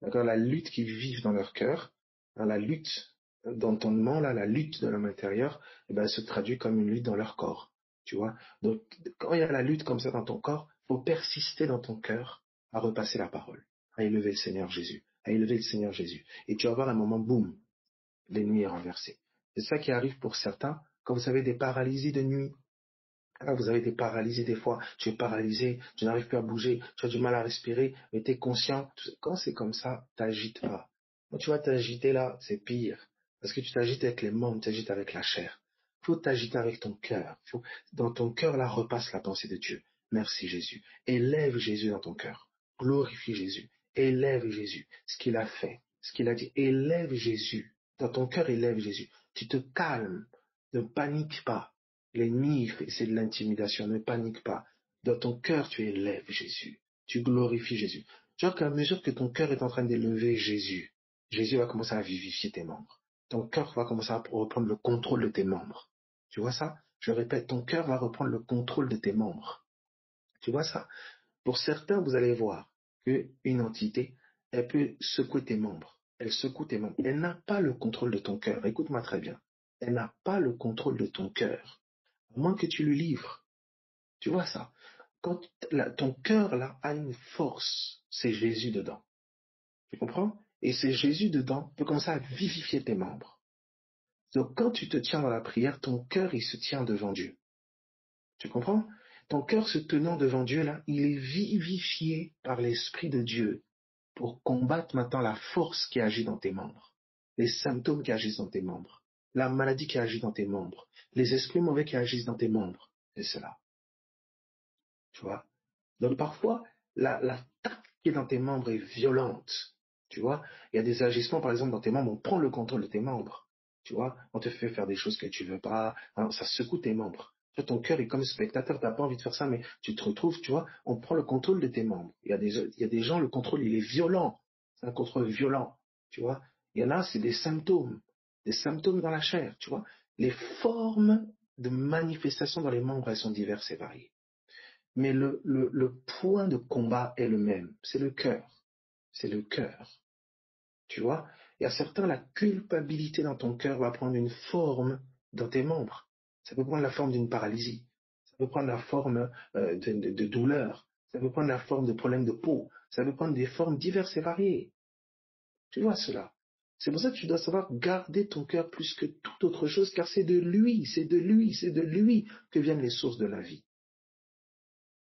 D'accord, la lutte qu'ils vivent dans leur cœur, la lutte d'entendement, la lutte de l'homme intérieur, elle se traduit comme une lutte dans leur corps. Tu vois, donc quand il y a la lutte comme ça dans ton corps, il faut persister dans ton cœur à repasser la parole, à élever le Seigneur Jésus, Et tu vas avoir un moment, boum, l'ennemi est renversé. C'est ça qui arrive pour certains quand vous avez des paralysies de nuit. Vous avez des paralysies des fois, tu es paralysé, tu n'arrives plus à bouger, tu as du mal à respirer, mais tu es conscient. Quand c'est comme ça, t'agites pas. Quand tu vas t'agiter là, c'est pire. Parce que tu t'agites avec les membres, tu t'agites avec la chair. Faut t'agiter avec ton cœur. Dans ton cœur, là, repasse la pensée de Dieu. Merci Jésus. Élève Jésus dans ton cœur. Glorifie Jésus. Élève Jésus. Ce qu'il a fait, ce qu'il a dit. Élève Jésus. Dans ton cœur, élève Jésus. Tu te calmes. Ne panique pas. L'ennemi, c'est de l'intimidation. Ne panique pas. Dans ton cœur, tu élèves Jésus. Tu glorifies Jésus. Tu vois qu'à mesure que ton cœur est en train d'élever Jésus, Jésus va commencer à vivifier tes membres. Ton cœur va commencer à reprendre le contrôle de tes membres. Tu vois ça? Je répète, ton cœur va reprendre le contrôle de tes membres. Tu vois ça? Pour certains, vous allez voir qu'une entité, elle peut secouer tes membres. Elle secoue tes membres. Elle n'a pas le contrôle de ton cœur. Écoute-moi très bien. Elle n'a pas le contrôle de ton cœur. À moins que tu lui livres. Tu vois ça? Quand ton cœur là a une force, c'est Jésus dedans. Tu comprends? Et c'est Jésus dedans peut commencer à vivifier tes membres. Donc quand tu te tiens dans la prière, ton cœur il se tient devant Dieu. Tu comprends? Ton cœur se tenant devant Dieu là, il est vivifié par l'Esprit de Dieu pour combattre maintenant la force qui agit dans tes membres, les symptômes qui agissent dans tes membres, la maladie qui agit dans tes membres, les esprits mauvais qui agissent dans tes membres. C'est cela. Tu vois? Donc parfois, l'attaque qui est dans tes membres est violente. Tu vois? Il y a des agissements, par exemple, dans tes membres, on prend le contrôle de tes membres. Tu vois? On te fait faire des choses que tu veux pas, ça secoue tes membres. Toi, ton cœur est comme spectateur, tu n'as pas envie de faire ça, mais tu te retrouves, tu vois, on prend le contrôle de tes membres. Il y a des gens, le contrôle, il est violent. C'est un contrôle violent, tu vois. Il y en a, c'est des symptômes dans la chair, tu vois. Les formes de manifestation dans les membres, elles sont diverses et variées. Mais le point de combat est le même, c'est le cœur. C'est le cœur, tu vois. Il y a certains, la culpabilité dans ton cœur va prendre une forme dans tes membres. Ça peut prendre la forme d'une paralysie. Ça peut prendre la forme de douleur. Ça peut prendre la forme de problèmes de peau. Ça peut prendre des formes diverses et variées. Tu vois cela. C'est pour ça que tu dois savoir garder ton cœur plus que toute autre chose, car c'est de lui, c'est de lui, c'est de lui que viennent les sources de la vie.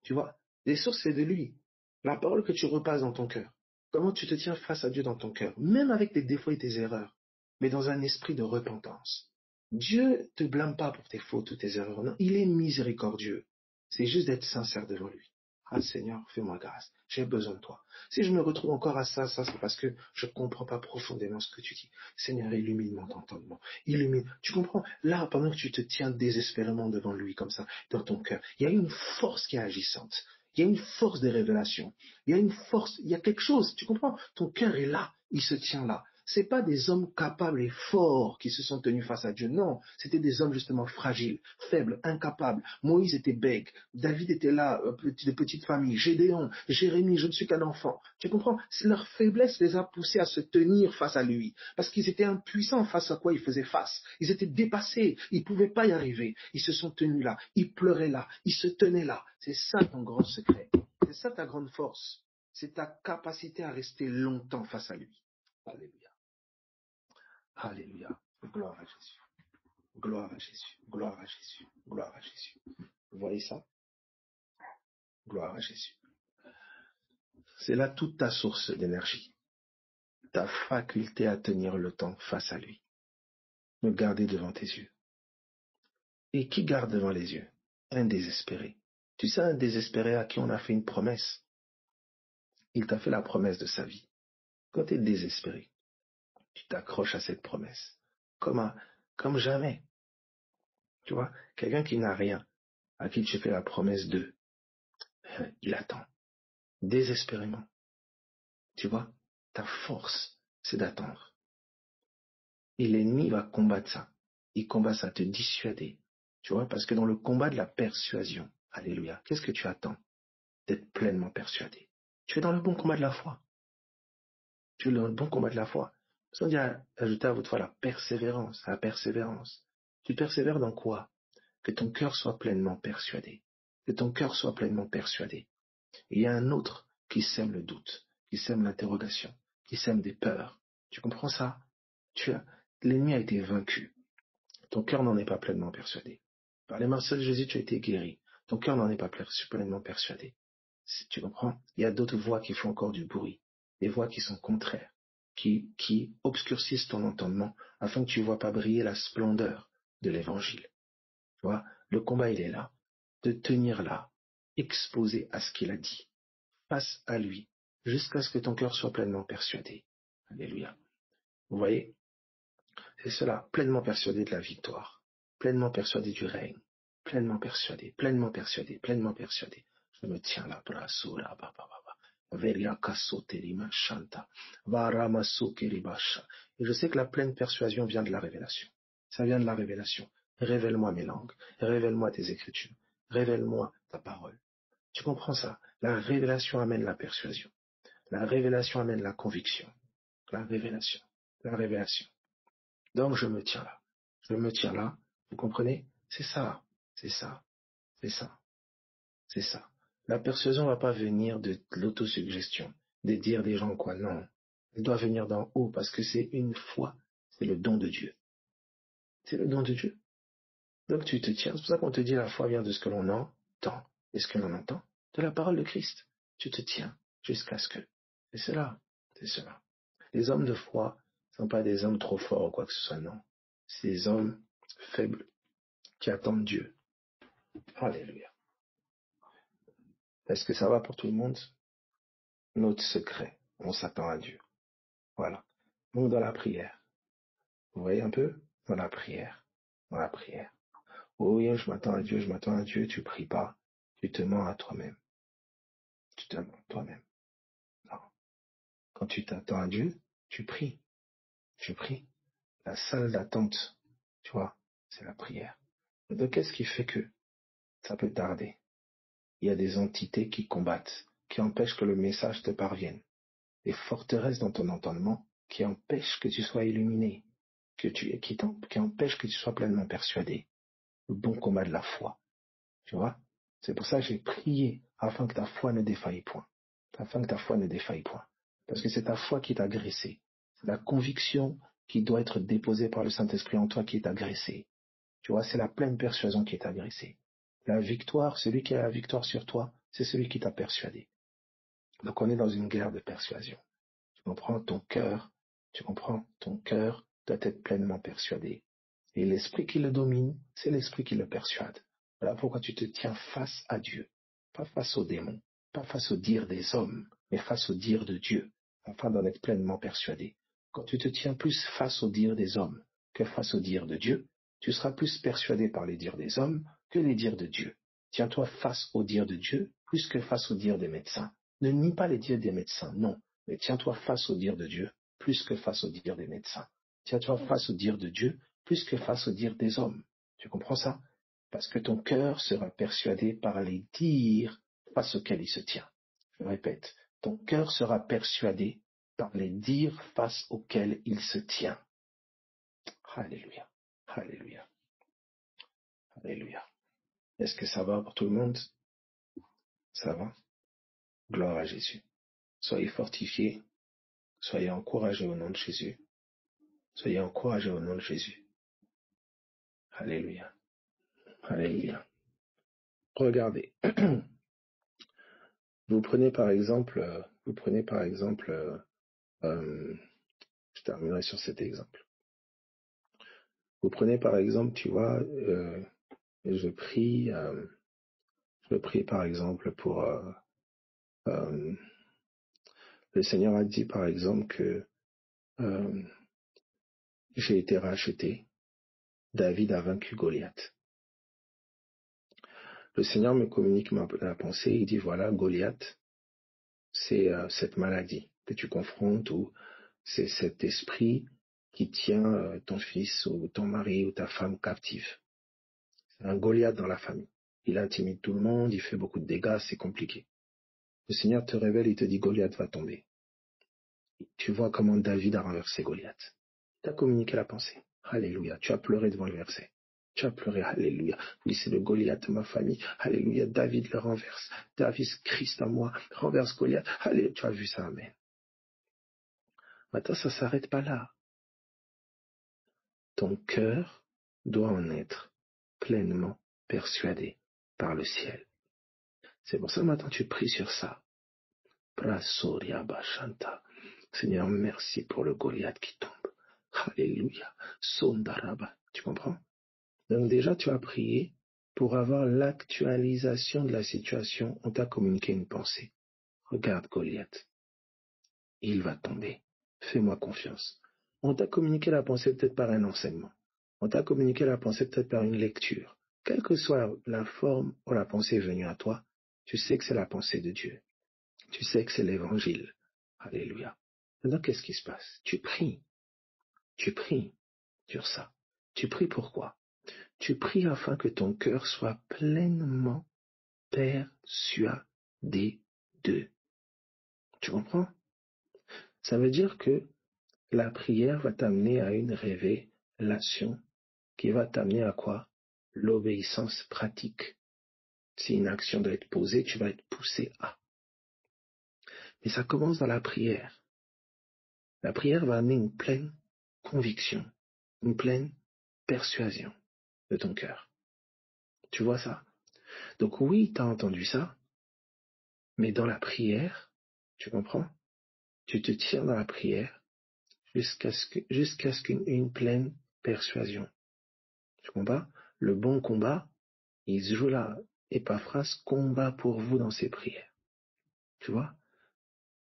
Tu vois, les sources, c'est de lui. La parole que tu repasses dans ton cœur. Comment tu te tiens face à Dieu dans ton cœur, même avec tes défauts et tes erreurs, mais dans un esprit de repentance. Dieu ne te blâme pas pour tes fautes ou tes erreurs. Non, il est miséricordieux. C'est juste d'être sincère devant lui. Ah Seigneur, fais-moi grâce. J'ai besoin de toi. Si je me retrouve encore à ça, c'est parce que je ne comprends pas profondément ce que tu dis. Seigneur, illumine mon entendement. Illumine. Tu comprends? Là, pendant que tu te tiens désespérément devant lui comme ça, dans ton cœur, il y a une force qui est agissante. Il y a une force de révélation. Il y a une force, il y a quelque chose. Tu comprends? Ton cœur est là. Il se tient là. C'est pas des hommes capables et forts qui se sont tenus face à Dieu. Non, c'était des hommes justement fragiles, faibles, incapables. Moïse était bègue, David était là, de petite famille, Gédéon, Jérémie, je ne suis qu'un enfant. Tu comprends? Leur faiblesse les a poussés à se tenir face à lui, parce qu'ils étaient impuissants face à quoi ils faisaient face. Ils étaient dépassés, ils ne pouvaient pas y arriver. Ils se sont tenus là, ils pleuraient là, ils se tenaient là. C'est ça ton grand secret. C'est ça ta grande force. C'est ta capacité à rester longtemps face à lui. Alléluia. Alléluia. Gloire à Jésus. Gloire à Jésus. Gloire à Jésus. Gloire à Jésus. Vous voyez ça? Gloire à Jésus. C'est là toute ta source d'énergie. Ta faculté à tenir le temps face à lui. Me garder devant tes yeux. Et qui garde devant les yeux? Un désespéré. Tu sais, un désespéré à qui on a fait une promesse. Il t'a fait la promesse de sa vie. Quand tu es désespéré, tu t'accroches à cette promesse. Comme jamais. Tu vois, quelqu'un qui n'a rien, à qui tu fais la promesse de, il attend. Désespérément. Tu vois, ta force, c'est d'attendre. Et l'ennemi va combattre ça. Il combat ça, te dissuader. Tu vois, parce que dans le combat de la persuasion, alléluia, qu'est-ce que tu attends? D'être pleinement persuadé. Tu es dans le bon combat de la foi. Tu es dans le bon combat de la foi. Sans dire, ajoutez à votre foi la persévérance, la persévérance. Tu persévères dans quoi? Que ton cœur soit pleinement persuadé. Que ton cœur soit pleinement persuadé. Et il y a un autre qui sème le doute, qui sème l'interrogation, qui sème des peurs. Tu comprends ça? L'ennemi a été vaincu. Ton cœur n'en est pas pleinement persuadé. Par les mains de Jésus, tu as été guéri. Ton cœur n'en est pas pleinement persuadé. Tu comprends? Il y a d'autres voix qui font encore du bruit, des voix qui sont contraires, qui obscurcissent ton entendement afin que tu ne vois pas briller la splendeur de l'évangile. Tu vois? Le combat, il est là. De tenir là, exposé à ce qu'il a dit, face à lui, jusqu'à ce que ton cœur soit pleinement persuadé. Alléluia. Vous voyez? C'est cela, pleinement persuadé de la victoire, pleinement persuadé du règne, pleinement persuadé, pleinement persuadé, pleinement persuadé. Je me tiens là, brasura, veria kasoterima shanta, varamaso keribasha. Et je sais que la pleine persuasion vient de la révélation. Ça vient de la révélation. Révèle-moi mes langues, révèle-moi tes écritures, révèle-moi ta parole. Tu comprends ça? La révélation amène la persuasion. La révélation amène la conviction. La révélation. La révélation. Donc je me tiens là. Je me tiens là. Vous comprenez? C'est ça. C'est ça. C'est ça. C'est ça. La persuasion ne va pas venir de l'autosuggestion, de dire des gens quoi. Non. Elle doit venir d'en haut parce que c'est une foi. C'est le don de Dieu. C'est le don de Dieu. Donc tu te tiens. C'est pour ça qu'on te dit la foi vient de ce que l'on entend. Et ce que l'on entend? De la parole de Christ. Tu te tiens jusqu'à ce que. C'est cela. C'est cela. Les hommes de foi ne sont pas des hommes trop forts ou quoi que ce soit, non. C'est des hommes faibles qui attendent Dieu. Alléluia. Est-ce que ça va pour tout le monde? Notre secret, on s'attend à Dieu. Voilà. Donc dans la prière. Vous voyez un peu? Dans la prière. Dans la prière. Oui, je m'attends à Dieu, tu pries pas. Tu te mens à toi-même. Tu te mens à toi-même. Non. Quand tu t'attends à Dieu, tu pries. Tu pries. La salle d'attente, tu vois, c'est la prière. Donc, qu'est-ce qui fait que ça peut tarder? Il y a des entités qui combattent, qui empêchent que le message te parvienne. Des forteresses dans ton entendement qui empêchent que tu sois illuminé, qui empêchent que tu sois pleinement persuadé. Le bon combat de la foi, tu vois. C'est pour ça que j'ai prié afin que ta foi ne défaille point. Afin que ta foi ne défaille point. Parce que c'est ta foi qui est agressée. C'est la conviction qui doit être déposée par le Saint-Esprit en toi qui est agressée. Tu vois, c'est la pleine persuasion qui est agressée. La victoire, celui qui a la victoire sur toi, c'est celui qui t'a persuadé. Donc on est dans une guerre de persuasion. Tu comprends ton cœur doit être pleinement persuadé. Et l'esprit qui le domine, c'est l'esprit qui le persuade. Voilà pourquoi tu te tiens face à Dieu, pas face aux démons, pas face au dire des hommes, mais face au dire de Dieu, afin d'en être pleinement persuadé. Quand tu te tiens plus face au dire des hommes que face au dire de Dieu, tu seras plus persuadé par les dires des hommes que les dires de Dieu. Tiens-toi face au dire de Dieu plus que face au dire des médecins. Ne nie pas les dires des médecins, non, mais tiens-toi face au dire de Dieu plus que face au dire des médecins. Tiens-toi face au dire de Dieu plus que face au dire des hommes. Tu comprends ça? Parce que ton cœur sera persuadé par les dires face auxquels il se tient. Je répète, ton cœur sera persuadé par les dires face auxquels il se tient. Alléluia, alléluia, alléluia. Est-ce que ça va pour tout le monde? Ça va? Gloire à Jésus. Soyez fortifiés, soyez encouragés au nom de Jésus. Soyez encouragés au nom de Jésus. Alléluia, alléluia. Regardez. Vous prenez par exemple, je terminerai sur cet exemple. Vous prenez par exemple, tu vois, je prie par exemple pour, le Seigneur a dit par exemple que j'ai été racheté, David a vaincu Goliath. Le Seigneur me communique la pensée, il dit voilà, Goliath, c'est cette maladie que tu confrontes ou c'est cet esprit qui tient ton fils ou ton mari ou ta femme captive. C'est un Goliath dans la famille. Il intimide tout le monde, il fait beaucoup de dégâts, c'est compliqué. Le Seigneur te révèle, il te dit Goliath va tomber. Tu vois comment David a renversé Goliath. Tu as communiqué la pensée. Alléluia. Tu as pleuré devant le verset. Tu as pleuré. Alléluia. Oui, c'est le Goliath de ma famille. Alléluia. David le renverse. David, Christ en moi, renverse Goliath. Alléluia. Tu as vu ça, amen. Maintenant, ça ne s'arrête pas là. Ton cœur doit en être pleinement persuadé par le ciel. C'est pour ça maintenant tu pries sur ça. Prasoria Bashanta. Seigneur, merci pour le Goliath qui tombe. Alléluia. Sondaraba. Tu comprends? Donc déjà, tu as prié pour avoir l'actualisation de la situation. On t'a communiqué une pensée. Regarde Goliath. Il va tomber. Fais-moi confiance. On t'a communiqué la pensée peut-être par un enseignement. On t'a communiqué la pensée peut-être par une lecture. Quelle que soit la forme où la pensée est venue à toi, tu sais que c'est la pensée de Dieu. Tu sais que c'est l'évangile. Alléluia. Maintenant, qu'est-ce qui se passe? Tu pries sur ça. Tu pries pourquoi? Tu pries afin que ton cœur soit pleinement persuadé d'eux. Tu comprends? Ça veut dire que la prière va t'amener à une révélation qui va t'amener à quoi? L'obéissance pratique. Si une action doit être posée, tu vas être poussé à. Mais ça commence dans la prière. La prière va amener une pleine conviction, une pleine persuasion de ton cœur. Tu vois ça? Donc oui, tu as entendu ça, mais dans la prière, tu comprends? Tu te tiens dans la prière jusqu'à ce qu'une pleine persuasion. Tu comprends? Le bon combat, il se joue là. Épaphras combat pour vous dans ses prières. Tu vois?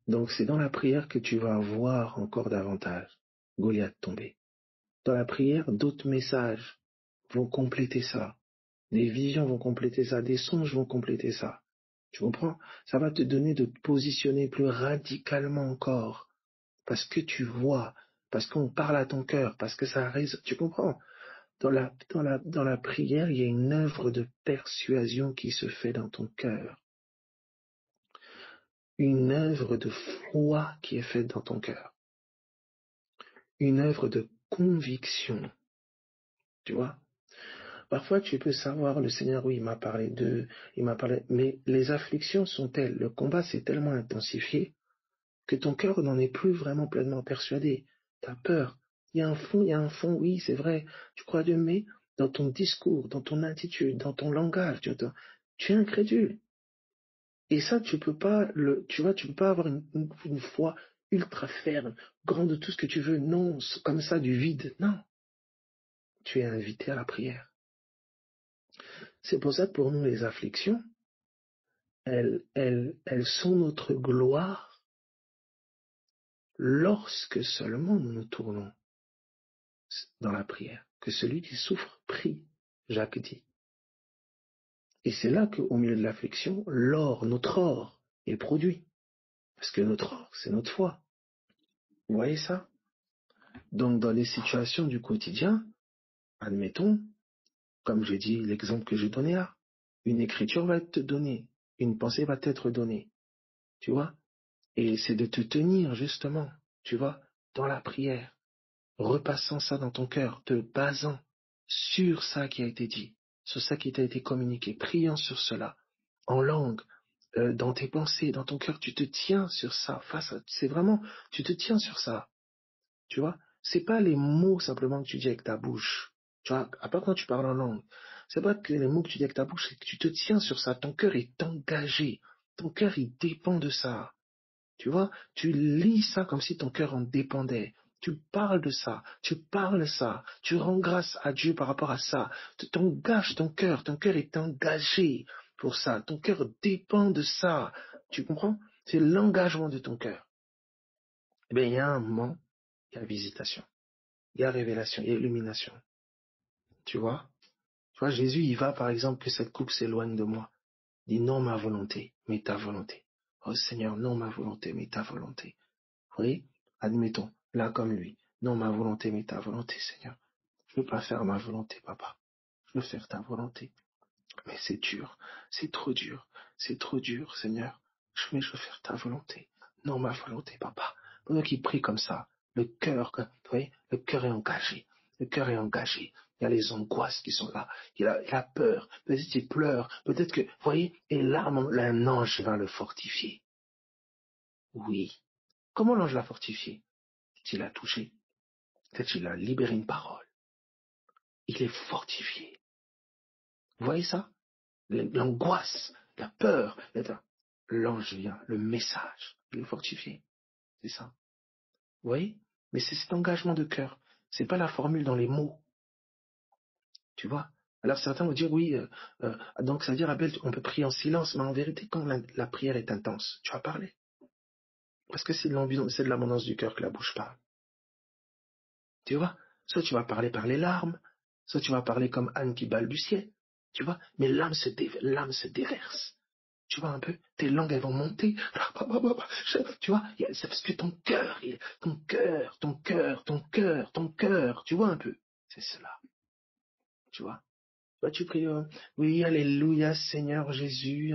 Donc c'est dans la prière que tu vas voir encore davantage Goliath tomber. Dans la prière, d'autres messages vont compléter ça. Des visions vont compléter ça, des songes vont compléter ça. Tu comprends? Ça va te donner de te positionner plus radicalement encore. Parce que tu vois, parce qu'on parle à ton cœur, parce que ça résonne. Tu comprends? Dans la prière, il y a une œuvre de persuasion qui se fait dans ton cœur. Une œuvre de foi qui est faite dans ton cœur. Une œuvre de conviction. Tu vois? Parfois, tu peux savoir, le Seigneur, oui, il m'a parlé, mais les afflictions sont telles, le combat s'est tellement intensifié que ton cœur n'en est plus vraiment pleinement persuadé. Tu as peur. Il y a un fond, oui, c'est vrai. Tu crois Dieu, mais dans ton discours, dans ton attitude, dans ton langage, tu es incrédule. Et ça, tu peux pas tu peux pas avoir une foi ultra ferme, grande de tout ce que tu veux. Non, comme ça, du vide. Non. Tu es invité à la prière. C'est pour ça que pour nous, les afflictions, elles sont notre gloire lorsque seulement nous nous tournons dans la prière. Que celui qui souffre prie, Jacques dit. Et c'est là qu'au milieu de l'affliction, notre or, est produit. Parce que notre or, c'est notre foi. Vous voyez ça? Donc dans les situations du quotidien, admettons, comme j'ai dit l'exemple que j'ai donné là, une écriture va être donnée, une pensée va t'être donnée, tu vois? Et c'est de te tenir justement, tu vois, dans la prière, repassant ça dans ton cœur, te basant sur ça qui a été dit, sur ça qui t'a été communiqué, priant sur cela, en langue, dans tes pensées, dans ton cœur, tu te tiens sur ça, c'est vraiment, tu te tiens sur ça, tu vois. C'est pas les mots simplement que tu dis avec ta bouche, tu vois, à part quand tu parles en langue, c'est pas que les mots que tu dis avec ta bouche, c'est que tu te tiens sur ça, ton cœur est engagé, ton cœur il dépend de ça. Tu vois, tu lis ça comme si ton cœur en dépendait. Tu parles de ça, tu parles ça, tu rends grâce à Dieu par rapport à ça. Tu t'engages ton cœur est engagé pour ça. Ton cœur dépend de ça. Tu comprends? C'est l'engagement de ton cœur. Eh bien, il y a un moment, il y a visitation, il y a révélation, il y a illumination. Tu vois? Tu vois, Jésus, il va, par exemple, que cette coupe s'éloigne de moi. Il dit non ma volonté, mais ta volonté. Oh Seigneur, non ma volonté, mais ta volonté. Oui, admettons, là comme lui. Non, ma volonté, mais ta volonté, Seigneur. Je ne veux pas faire ma volonté, papa. Je veux faire ta volonté. Mais c'est dur, c'est trop dur, Seigneur. Mais je veux faire ta volonté. Non, ma volonté, papa. Pendant qu'il prie comme ça, le cœur, oui, le cœur est engagé. Le cœur est engagé. Il y a les angoisses qui sont là. Il a peur. Peut-être qu'il pleure. Peut-être que, vous voyez, et là, un ange va le fortifier. Oui. Comment l'ange l'a fortifié? Il a touché. Peut-être qu'il a libéré une parole. Il est fortifié. Vous voyez ça? L'angoisse, la peur. L'ange vient, le message. Il est fortifié. C'est ça. Vous voyez? Mais c'est cet engagement de cœur. C'est pas la formule dans les mots. Tu vois? Alors certains vont dire oui, donc ça veut dire Abel, on peut prier en silence, mais en vérité, quand la prière est intense, tu vas parler. Parce que c'est de l'abondance du cœur que la bouche parle. Tu vois? Soit tu vas parler par les larmes, soit tu vas parler comme Anne qui balbutiait, tu vois? Mais l'âme se déverse. Tu vois un peu? Tes langues, elles vont monter. Tu vois? C'est parce que ton cœur, tu vois un peu? C'est cela. Tu vois? Toi, tu pries, oui, alléluia, Seigneur Jésus,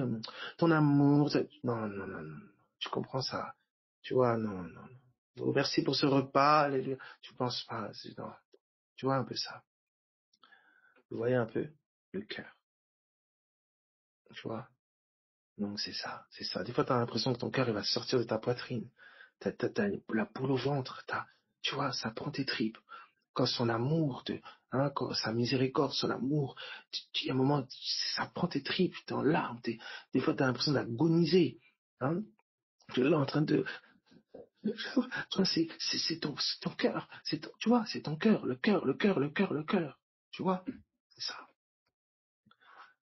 ton amour. Non, non, non, non. Tu comprends ça? Tu vois? Non, non, non. Oh, merci pour ce repas, alléluia. Tu penses pas, non. Tu vois un peu ça. Vous voyez un peu le cœur. Tu vois. Donc c'est ça, c'est ça. Des fois, tu as l'impression que ton cœur il va sortir de ta poitrine. T'as la boule au ventre. Tu vois, ça prend tes tripes. Quand son amour, quand sa miséricorde, son amour, il y a un moment, ça prend tes tripes, t'es en larmes. Des fois, tu as l'impression d'agoniser. Hein? Tu es là en train de... Tu vois, c'est ton cœur. Tu vois, c'est ton cœur, le cœur, le cœur, le cœur, le cœur. Tu vois, c'est ça.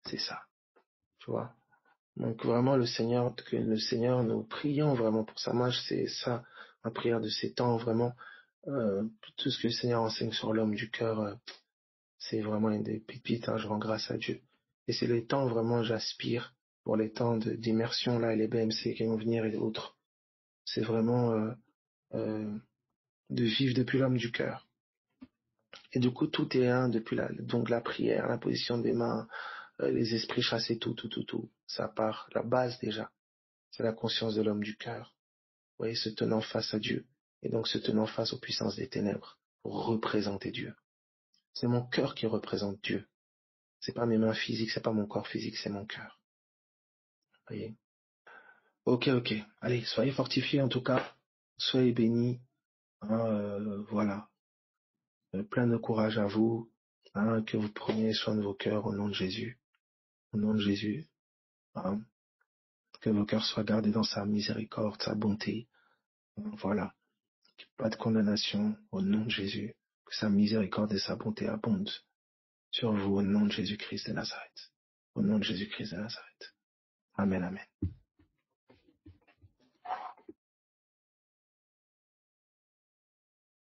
C'est ça. Tu vois. Donc vraiment que le Seigneur, nous prions vraiment pour ça. Moi, c'est ça, ma prière de ces temps, vraiment. Tout ce que le Seigneur enseigne sur l'homme du cœur, c'est vraiment une des pépites. Hein, je rends grâce à Dieu. Et c'est les temps vraiment j'aspire pour les temps d'immersion là et les BMC qui vont venir et autres. C'est vraiment euh, de vivre depuis l'homme du cœur. Et du coup, tout est un depuis donc la prière, la position des mains, les esprits chassés, tout. Ça part, la base déjà, c'est la conscience de l'homme du cœur. Vous voyez, se tenant face à Dieu. Et donc se tenant face aux puissances des ténèbres pour représenter Dieu. C'est mon cœur qui représente Dieu. C'est pas mes mains physiques, c'est pas mon corps physique, c'est mon cœur. Vous voyez? Ok. Allez, soyez fortifiés en tout cas. Soyez bénis. Hein, voilà. Plein de courage à vous. Hein, que vous preniez soin de vos cœurs au nom de Jésus. Au nom de Jésus. Hein, que vos cœurs soient gardés dans sa miséricorde, sa bonté. Hein, voilà. Pas de condamnation au nom de Jésus. Que sa miséricorde et sa bonté abondent sur vous au nom de Jésus-Christ de Nazareth. Au nom de Jésus-Christ de Nazareth. Amen.